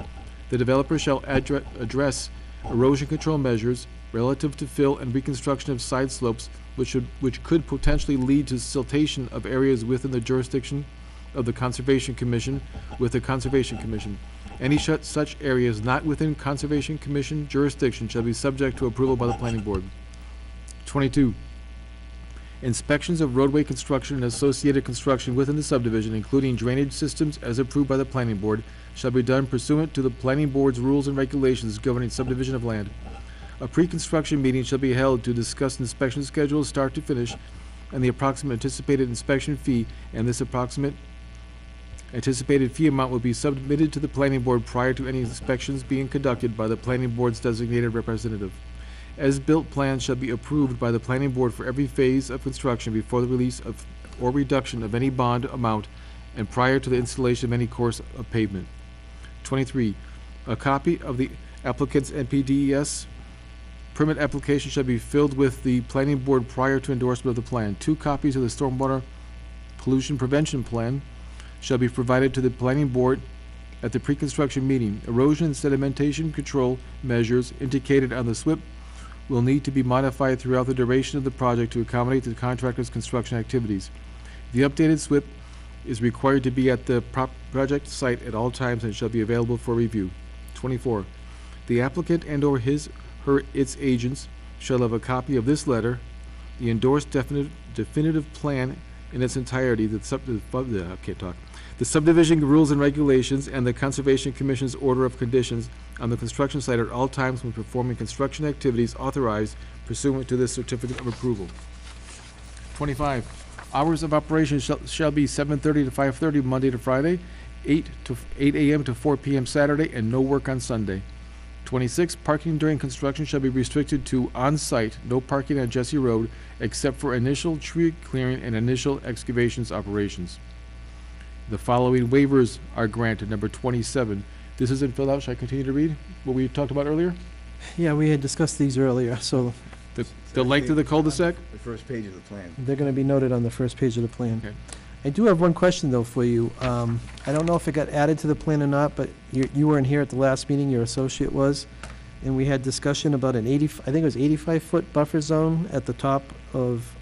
The developer shall address erosion control measures relative to fill and reconstruction of side slopes which could potentially lead to siltation of areas within the jurisdiction of the Conservation Commission with the Conservation Commission. Any such areas not within Conservation Commission jurisdiction shall be subject to approval by the planning board. 22. Inspections of roadway construction and associated construction within the subdivision, including drainage systems as approved by the planning board, shall be done pursuant to the planning board's rules and regulations governing subdivision of land. A pre-construction meeting shall be held to discuss inspection schedules start to finish and the approximate anticipated inspection fee, and this approximate anticipated fee amount will be submitted to the planning board prior to any inspections being conducted by the planning board's designated representative. As-built plans shall be approved by the planning board for every phase of construction before the release of or reduction of any bond amount and prior to the installation of any course of pavement. 23. A copy of the applicant's NPDES permit application shall be filled with the planning board prior to endorsement of the plan. 2 copies of the stormwater pollution prevention plan shall be provided to the planning board at the pre-construction meeting. Erosion and sedimentation control measures indicated on the SWIP will need to be modified throughout the duration of the project to accommodate the contractor's construction activities. The updated SWIP is required to be at the project site at all times and shall be available for review. 24. The applicant and/or its agents shall have a copy of this letter, the endorsed definitive plan in its entirety, the subdivision rules and regulations, and the Conservation Commission's order of conditions on the construction site at all times when performing construction activities authorized pursuant to this certificate of approval. 25. Hours of operation shall be 7:30 to 5:30 Monday to Friday, 8 a.m. to 4 p.m. Saturday, and no work on Sunday. 26. Parking during construction shall be restricted to on-site, no parking on Jesse Road, except for initial tree clearing and initial excavations operations. The following waivers are granted. Number 27. This isn't filled out. Should I continue to read what we talked about earlier? Yeah, we had discussed these earlier, so The length of the cul-de-sac? The first page of the plan. they're gonna be noted on the first page of the plan. Okay. I do have one question, though, for you. I don't know if it got added to the plan or not, but you weren't here at the last meeting, your associate was, and we had discussion about an I think it was 85-foot buffer zone at the top of,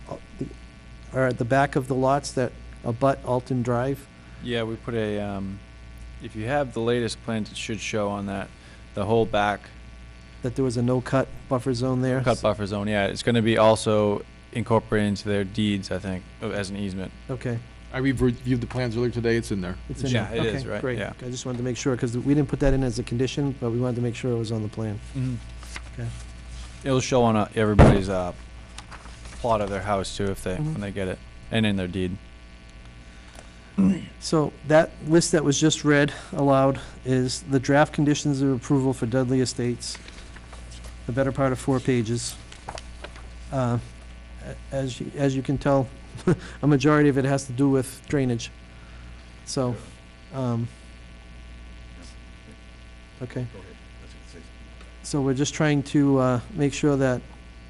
or at the back of the lots that abut Alton Drive. Yeah, we put a, if you have the latest plans, it should show on that, the whole back. That there was a no-cut buffer zone there? Cut buffer zone, yeah. It's gonna be also incorporated into their deeds, I think, as an easement. Okay. I reviewed the plans earlier today. It's in there. It's in Yeah, there. it is, Okay, right, great. yeah. I just wanted to make sure, because we didn't put that in as a condition, but we wanted to make sure it was on the plan. Okay. It'll show on everybody's plot of their house too, if they, Mhm. when they get it, and in their deed. So that list that was just read aloud is the draft conditions of approval for Dudley Estates, the better part of 4 pages. as you can tell, a majority of it has to do with drainage. So, okay. So we're just trying to make sure that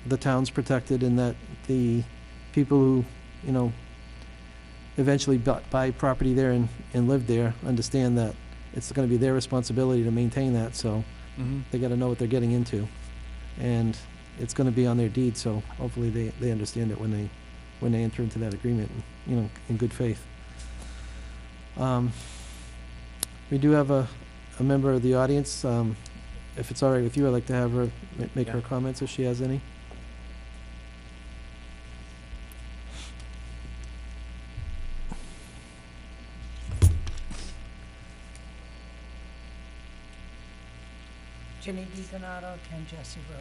the town's protected and that the people who, you know, eventually buy property there and live there understand that it's going to be their responsibility to maintain that, so they got to know what they're getting into. And it's going to be on their deed, so hopefully they understand it when they enter into that agreement, you know, in good faith. We do have a member of the audience. If it's all right with you, I'd like to have her make her comments if she has any. Jenny DiDonato, 10 Jesse Road.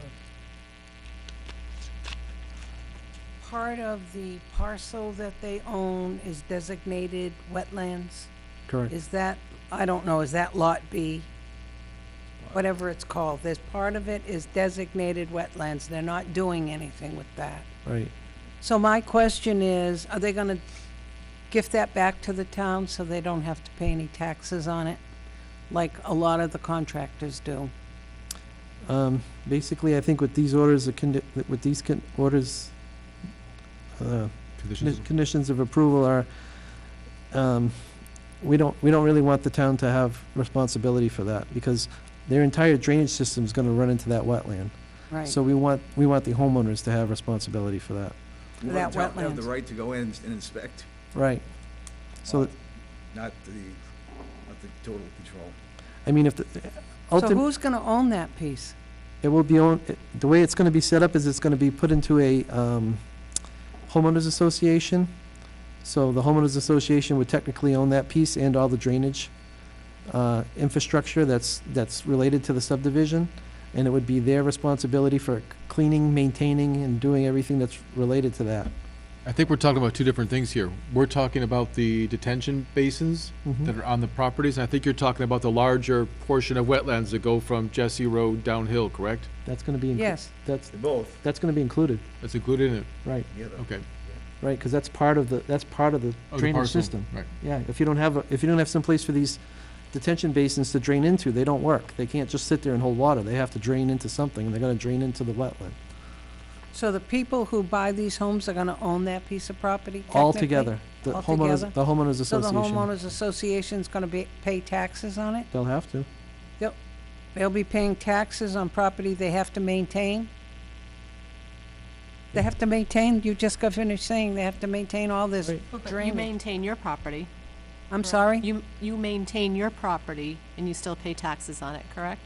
Part of the parcel that they own is designated wetlands. Correct. Is that, I don't know, is that Lot B? Whatever it's called. There's part of it is designated wetlands. They're not doing anything with that. Right. So my question is, are they gonna gift that back to the town so they don't have to pay any taxes on it? Like a lot of the contractors do? Basically, I think with these orders, conditions of approval are, we don't really want the town to have responsibility for that, because their entire drainage system is going to run into that wetland. Right. So we want the homeowners to have responsibility for that. You want the town to have the right to go in and inspect, Right. So, not the total control. I mean, if the, So who's gonna own that piece? it will be owned, the way it's going to be set up is it's going to be put into a homeowners association. So the homeowners association would technically own that piece and all the drainage infrastructure that's related to the subdivision, and it would be their responsibility for cleaning, maintaining, and doing everything that's related to that. I think we're talking about two different things here. We're talking about the detention basins that are on the properties, and I think you're talking about the larger portion of wetlands that go from Jesse Road downhill, correct? That's going to be Yes. That's Both. going to be included, That's included in it? right? Okay. Right, because that's part of the Oh, the drainage parcel, system. Right. Yeah, if you don't have some place for these detention basins to drain into, they don't work. They can't just sit there and hold water. They have to drain into something, and they're going to drain into the wetland. So the people who buy these homes are gonna own that piece of property All technically? together. The Altogether? homeowners So the association. homeowners association's gonna pay taxes on it? They'll have to. They'll be paying taxes on property they have to maintain? They have to maintain, you just got finished saying they have to maintain all this Right. But you drainage. maintain your property. I'm correct? sorry? You maintain your property and you still pay taxes on it, correct?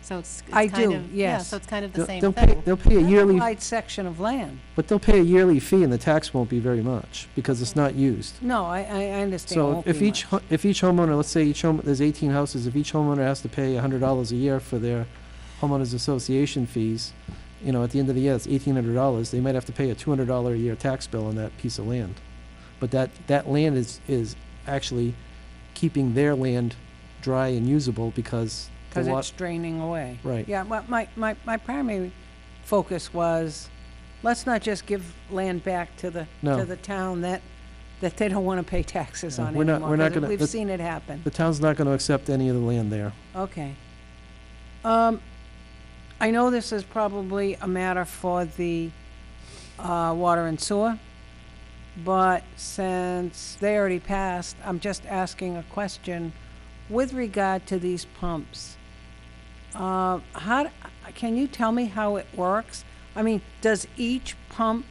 So it's I kind do, of, yeah, yes. so it's kind of the same They'll thing. pay a That's yearly, wide section of land. but they'll pay a yearly fee, and the tax won't be very much, because it's not used. No, I understand. It So won't if be each, much. if each homeowner, let's say there's 18 houses, if each homeowner has to pay $100 a year for their homeowners association fees, you know, at the end of the year, it's $1,800, they might have to pay a $200 a year tax bill on that piece of land. But that land is actually keeping their land dry and usable because the Because it's draining away. Right. Yeah, my primary focus was, let's not just give land back to the No. town that they don't want to pay taxes No, on we're not- anymore. we're not 'cause gonna- We've the- seen it happen. The town's not gonna accept any of the land there. Okay. I know this is probably a matter for the water and sewer, but since they already passed, I'm just asking a question with regard to these pumps. Can you tell me how it works? I mean, does each pump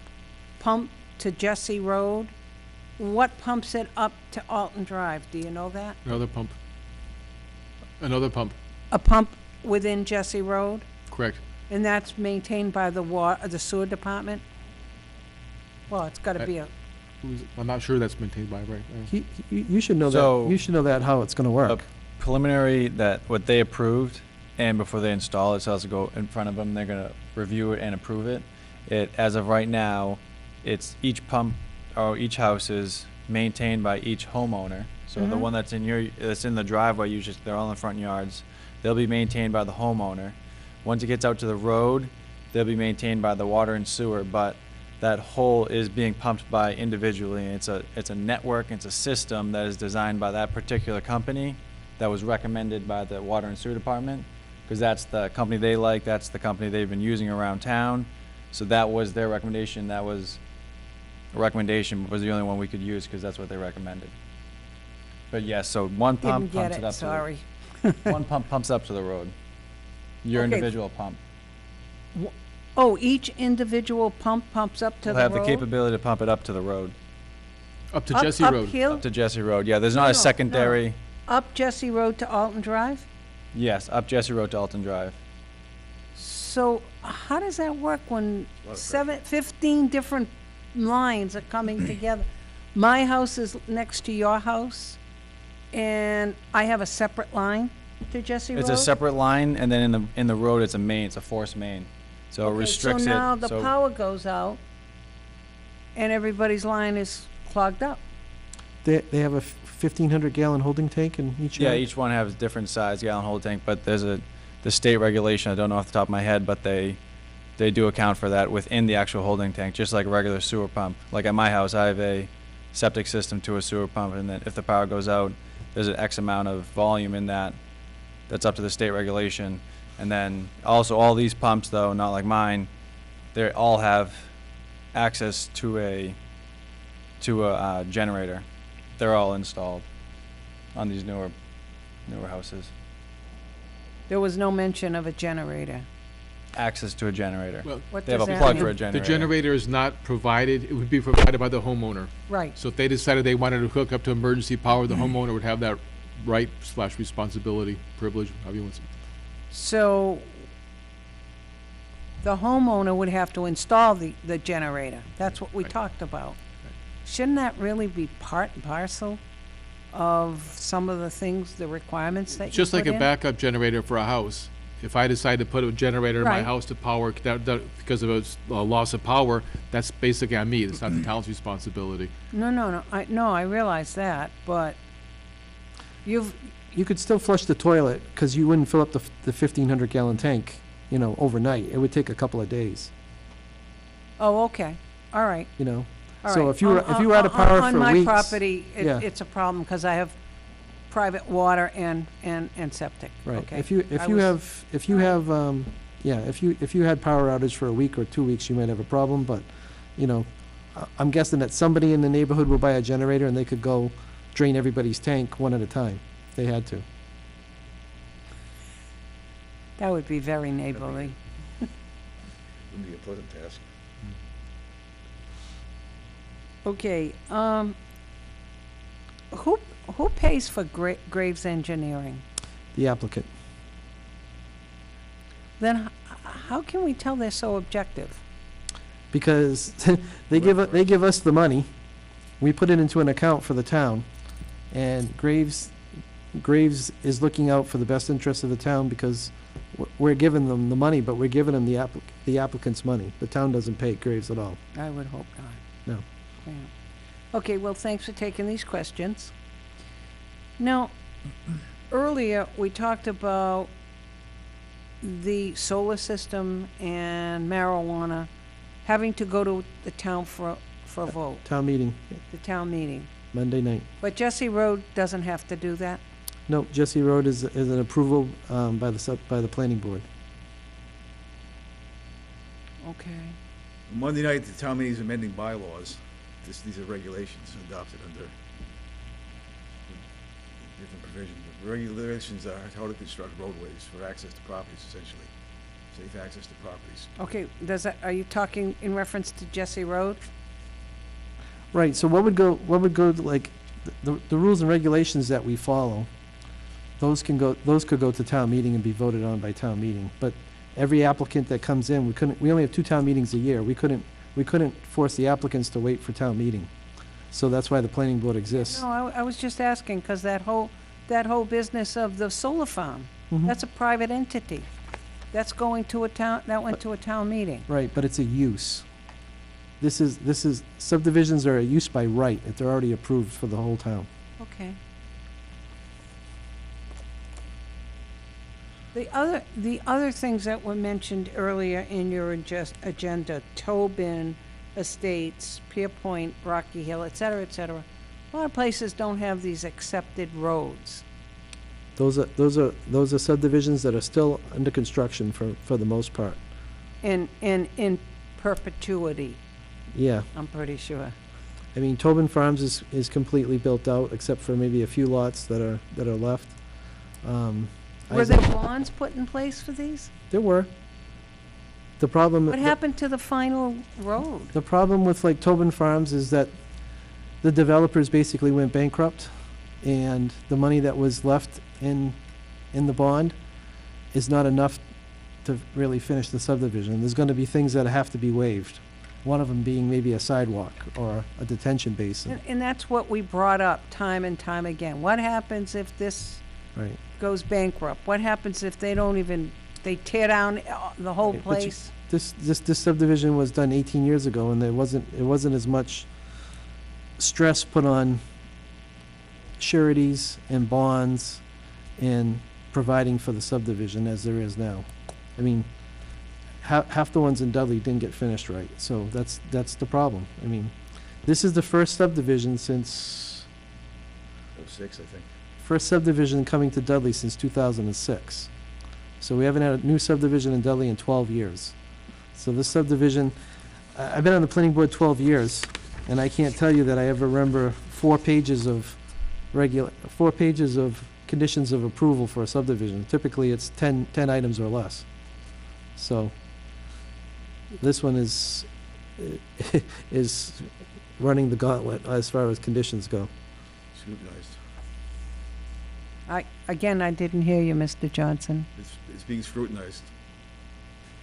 to Jesse Road? What pumps it up to Alton Drive? Do you know that? Another pump. Another pump, A pump within Jesse Road? correct. And that's maintained by the the sewer department? Well, it's gotta be a, I'm not sure that's maintained by, right? You should know So- that, you should know that, how it's gonna work. Preliminary, that what they approved, and before they install it, so it has to go in front of them, they're gonna review it and approve it. As of right now, it's each pump, or each house is maintained by each homeowner. So the one that's in the driveway, usually they're all in the front yards, they'll be maintained by the homeowner. Once it gets out to the road, they'll be maintained by the water and sewer, but that whole is being pumped by individually. It's a network, it's a system that is designed by that particular company that was recommended by the Water and Sewer Department, because that's the company they like, that's the company they've been using around town. So that was their recommendation. That was a recommendation, was the only one we could use because that's what they recommended. But yes, so one pump Didn't get pumps it it, up to sorry. one pump pumps up to the road. Your Okay. individual pump. Oh, each individual pump pumps up to Will the road? have the capability to pump it up to the road, Up to Up- Jesse Road. Uphill? up to Jesse Road. Yeah, there's not No, a no. secondary. Up Jesse Road to Alton Drive? Yes, up Jesse Road to Alton Drive. So how does that work when 15 different lines are coming together? My house is next to your house, and I have a separate line to Jesse Road? It's a separate line, and then in the road, it's a main. It's a forced main, so it Okay, restricts so now it. the power goes out, and everybody's line is clogged up. They have a 1,500 gallon holding tank in each Yeah, yard? each one has different size gallon hold tank, but there's the state regulation. I don't know off the top of my head, but they do account for that within the actual holding tank, just like a regular sewer pump. Like at my house, I have a septic system to a sewer pump, and then if the power goes out, there's an X amount of volume in that. That's up to the state regulation. And then also all these pumps, though, not like mine, they all have access to a generator. They're all installed on these newer houses. There was no mention of a generator. Access to a generator. Well, What They have does a that plug mean? for a the generator. generator is not provided, it would be provided by the homeowner. Right. So if they decided they wanted to hook up to emergency power, the homeowner would have that right / responsibility, privilege, however you want to. So the homeowner would have to install the generator. That's what we Right. talked about. Shouldn't that really be part and parcel of some of the things, the requirements that you Just like put a in? backup generator for a house. If I decide to put a generator in my Right. house to power, because of a loss of power, that's basically on me, it's not the town's responsibility. No, I realize that, but you've, You could still flush the toilet, because you wouldn't fill up the 1,500 gallon tank, overnight. It would take a couple of days, oh, okay, all right. All So right. if you were out of power on for my weeks. property, yeah. it's a problem because I have private water and septic. Right. Okay. If you had power outage for a week or 2 weeks, you might have a problem, but, I'm guessing that somebody in the neighborhood will buy a generator and they could go drain everybody's tank one at a time, if they had to. That would be very neighborly. Wouldn't be a pleasant task. Okay, who pays for Graves Engineering? The applicant. Then how can we tell they're so objective? Because they give us the money, we put it into an account for the town, and Graves is looking out for the best interest of the town, because we're giving them the money, but we're giving them the applicant's money. The town doesn't pay Graves at all. I would hope not. No. Yeah. Okay, well, thanks for taking these questions. Now, earlier, we talked about the solar system and marijuana having to go to the town for a vote, Town meeting, the town meeting. Monday night. But Jesse Road doesn't have to do that? No, Jesse Road is an approval by the planning board. Okay. Monday night, the town meeting is amending bylaws. These are regulations adopted under different provisions. The regulations are how to construct roadways for access to properties, essentially. Safe access to properties. Okay, are you talking in reference to Jesse Road? Right, so what would go to, like, the rules and regulations that we follow, those could go to town meeting and be voted on by town meeting. But every applicant that comes in, we only have 2 town meetings a year. We couldn't force the applicants to wait for town meeting. So that's why the planning board exists. No, I was just asking, because that whole business of the solar farm, Mhm. that's a private entity. That went to a town meeting. Right, but it's a use. This is, subdivisions are a use by right, if they're already approved for the whole town. Okay. The other things that were mentioned earlier in your agenda, Tobin Estates, Pier Point, Rocky Hill, et cetera, a lot of places don't have these accepted roads. Those are subdivisions that are still under construction for the most part. In perpetuity, Yeah. I'm pretty sure. I mean, Tobin Farms is completely built out, except for maybe a few lots that are left. Were there bonds put in place for these? There were. The problem. What happened to the final road? The problem with like Tobin Farms is that the developers basically went bankrupt, and the money that was left in the bond is not enough to really finish the subdivision. There's going to be things that have to be waived. One of them being maybe a sidewalk or a detention basin. And that's what we brought up time and time again. What happens if this Right. goes bankrupt? What happens if they tear down the whole Right, but you- place? This subdivision was done 18 years ago, and it wasn't as much stress put on sureties and bonds and providing for the subdivision as there is now. I mean, half the ones in Dudley didn't get finished right, so that's the problem. I mean, this is the first subdivision since, 06, I think. first subdivision coming to Dudley since 2006. So we haven't had a new subdivision in Dudley in 12 years. So this subdivision, I've been on the planning board 12 years, and I can't tell you that I ever remember 4 pages of conditions of approval for a subdivision. Typically, it's 10 items or less. So this one is running the gauntlet as far as conditions go. Scrutinized. I didn't hear you, Mr. Johnson. It's being scrutinized.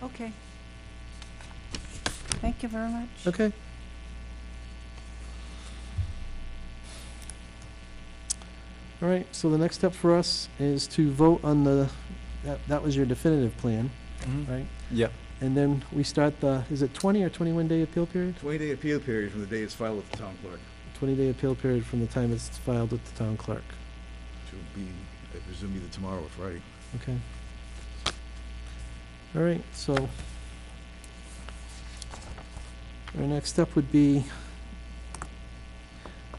Okay. Thank you very much. Okay. All right, so the next step for us is to vote on that was your definitive plan, right? Yep. And then we start is it 20 or 21 day appeal period? 20-day appeal period from the day it's filed with the town clerk. 20-day appeal period from the time it's filed with the town clerk. Which will be, I presume, either tomorrow or Friday. Okay. All right, so our next step would be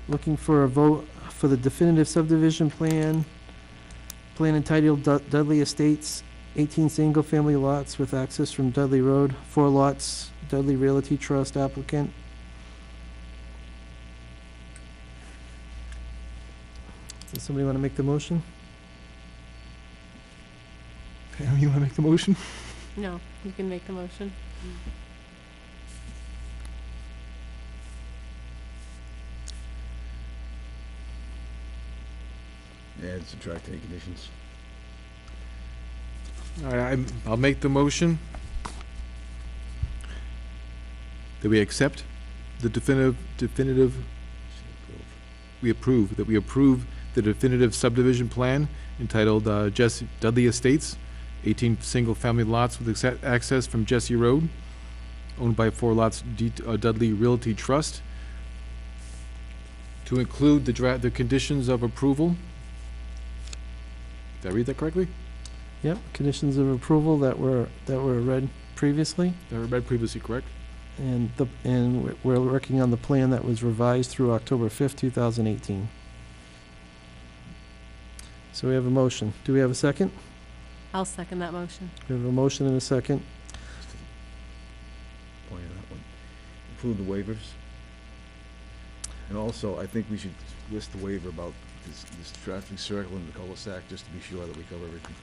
looking for a vote for the definitive subdivision plan entitled Dudley Estates, 18 single-family lots with access from Dudley Road, 4 lots, Dudley Realty Trust applicant. Does somebody want to make the motion? Pam, you want to make the motion? No, you can make the motion. Add, subtract any conditions. All right, I'll make the motion that we accept the we approve the definitive subdivision plan entitled Dudley Estates, 18 single-family lots with access from Jesse Road, owned by 4 lots Dudley Realty Trust, to include the conditions of approval. Did I read that correctly? Yep, conditions of approval that were read previously. That were read previously, correct? And we're working on the plan that was revised through October 5th, 2018. So we have a motion. Do we have a second? I'll second that motion. We have a motion and a second. Point on that one. Include the waivers. And also, I think we should list the waiver about this traffic circle in the cul-de-sac, just to be sure that we cover everything.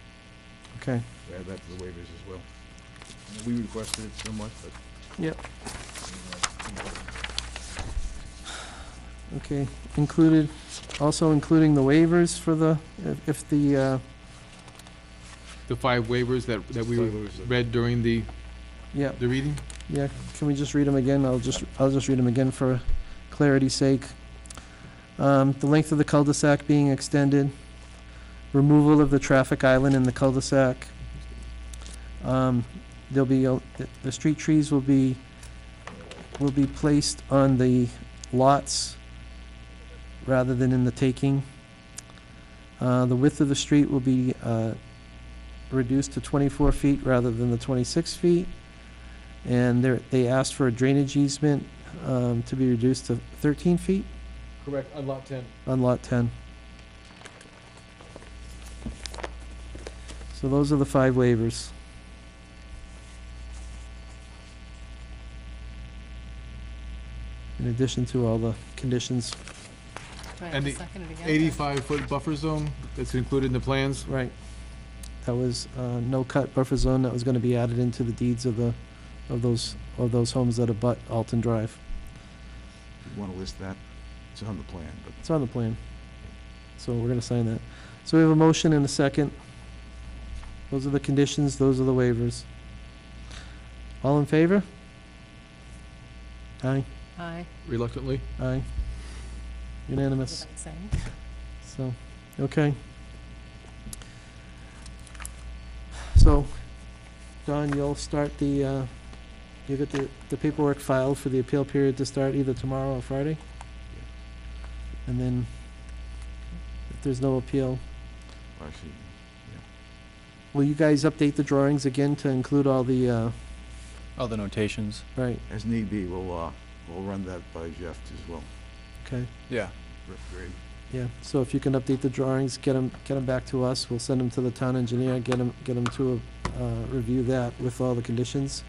Okay. Add that to the waivers as well. We requested it somewhat, but. Yep. Okay, also including the waivers for the, if the, The 5 waivers that we 5 waivers. read during the yeah, reading? yeah, can we just read them again? I'll just read them again for clarity's sake. The length of the cul-de-sac being extended, removal of the traffic island in the cul-de-sac. There'll be, the street trees will be placed on the lots rather than in the taking. The width of the street will be reduced to 24 feet rather than the 26 feet. And they asked for a drainage easement to be reduced to 13 feet Correct, on lot 10. on Lot 10. So those are the 5 waivers. In addition to all the conditions. Do I have And to the second it again? 85-foot buffer zone that's included in the plans. Right. That was no-cut buffer zone that was going to be added into the deeds of those homes that abut Alton Drive. You want to list that? It's on the plan, but It's on the plan. So we're going to sign that. So we have a motion and a second. Those are the conditions, those are the waivers. All in favor? Aye, Aye. Reluctantly. aye. Unanimous. Same. So, okay. So, Don, you'll start you get the paperwork filed for the appeal period to start either tomorrow or Friday? And then, if there's no appeal, actually, will you guys update the drawings again to include all the, All the notations. right, as need be, we'll run that by Jeff as well. okay? Yeah. Great. Yeah, so if you can update the drawings, get them back to us, we'll send them to the town engineer, get them to review that with all the conditions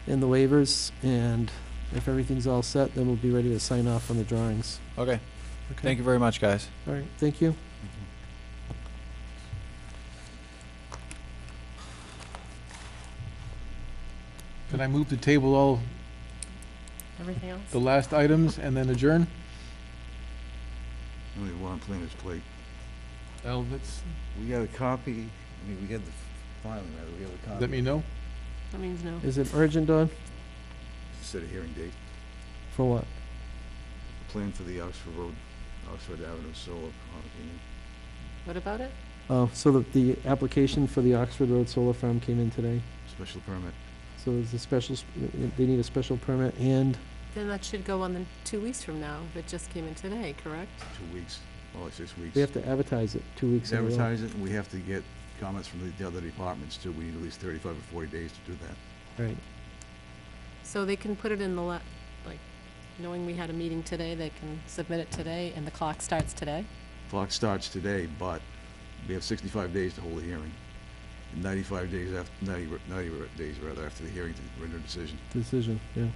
and the waivers, and if everything's all set, then we'll be ready to sign off on the drawings. Okay. Okay. Thank you very much, guys. All right, thank you. Can I move to table all Everything else? the last items and then adjourn? Only one plan is plate. Well, that's, We got a copy, we got the filing, rather, we have a copy. let me know. That means no. Is it urgent, Don? Set a hearing date, For what? plan for the Oxford Road, Oxford Avenue solar. What about it? Oh, so the application for the Oxford Road Solar Farm came in today, Special permit. so there's a special, they need a special permit and, Then that should go on the 2 weeks from now. It just came in today, correct? 2 weeks, or 6 weeks. we have to advertise it 2 weeks in a row. Advertise it, and we have to get comments from the other departments too. We need at least 35 or 40 days to do that. Right, So they can put it in the, like, knowing we had a meeting today, they can submit it today, and the clock starts today? Clock starts today, but we have 65 days to hold a hearing. And 95 days after, 90 days rather, after the hearing to render a decision. decision, yeah.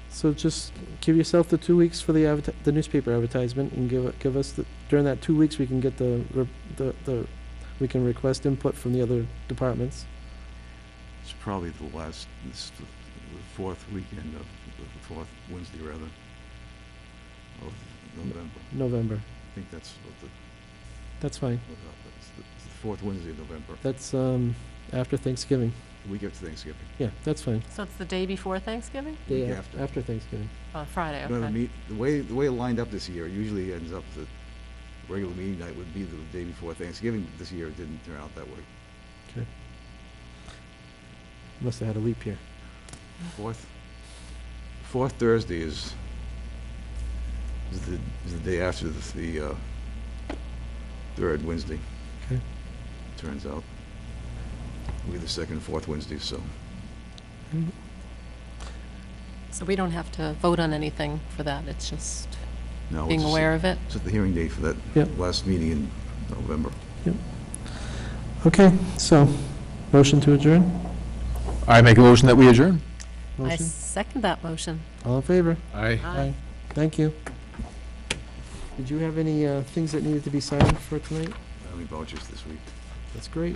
So just give yourself the 2 weeks for the newspaper advertisement, and give us during that 2 weeks, we can get we can request input from the other departments. It's probably this is the fourth weekend of, the fourth Wednesday rather, of November. November, I think that's what that's fine. it's the fourth Wednesday of November, That's after Thanksgiving. the week after Thanksgiving. Yeah, that's fine. So it's the day before Thanksgiving? Day Week after. after Thanksgiving. Oh, Friday, We're gonna okay. meet, the way it lined up this year, usually ends up the regular meeting night would be the day before Thanksgiving. This year it didn't turn out that way. Okay. Must have had a leap year. Fourth Thursday is the day after the third Wednesday. Okay. Turns out. We're the second and fourth Wednesday, so. So we don't have to vote on anything for that, it's just No, being it's aware of it? Set the hearing date for that Yep. last meeting in November. Okay, so, motion to adjourn? I make a motion that we adjourn. I Motion? second that motion. All in favor? Aye. Aye. Thank you. Did you have any things that needed to be signed for tonight? How many vouchers this week? That's great.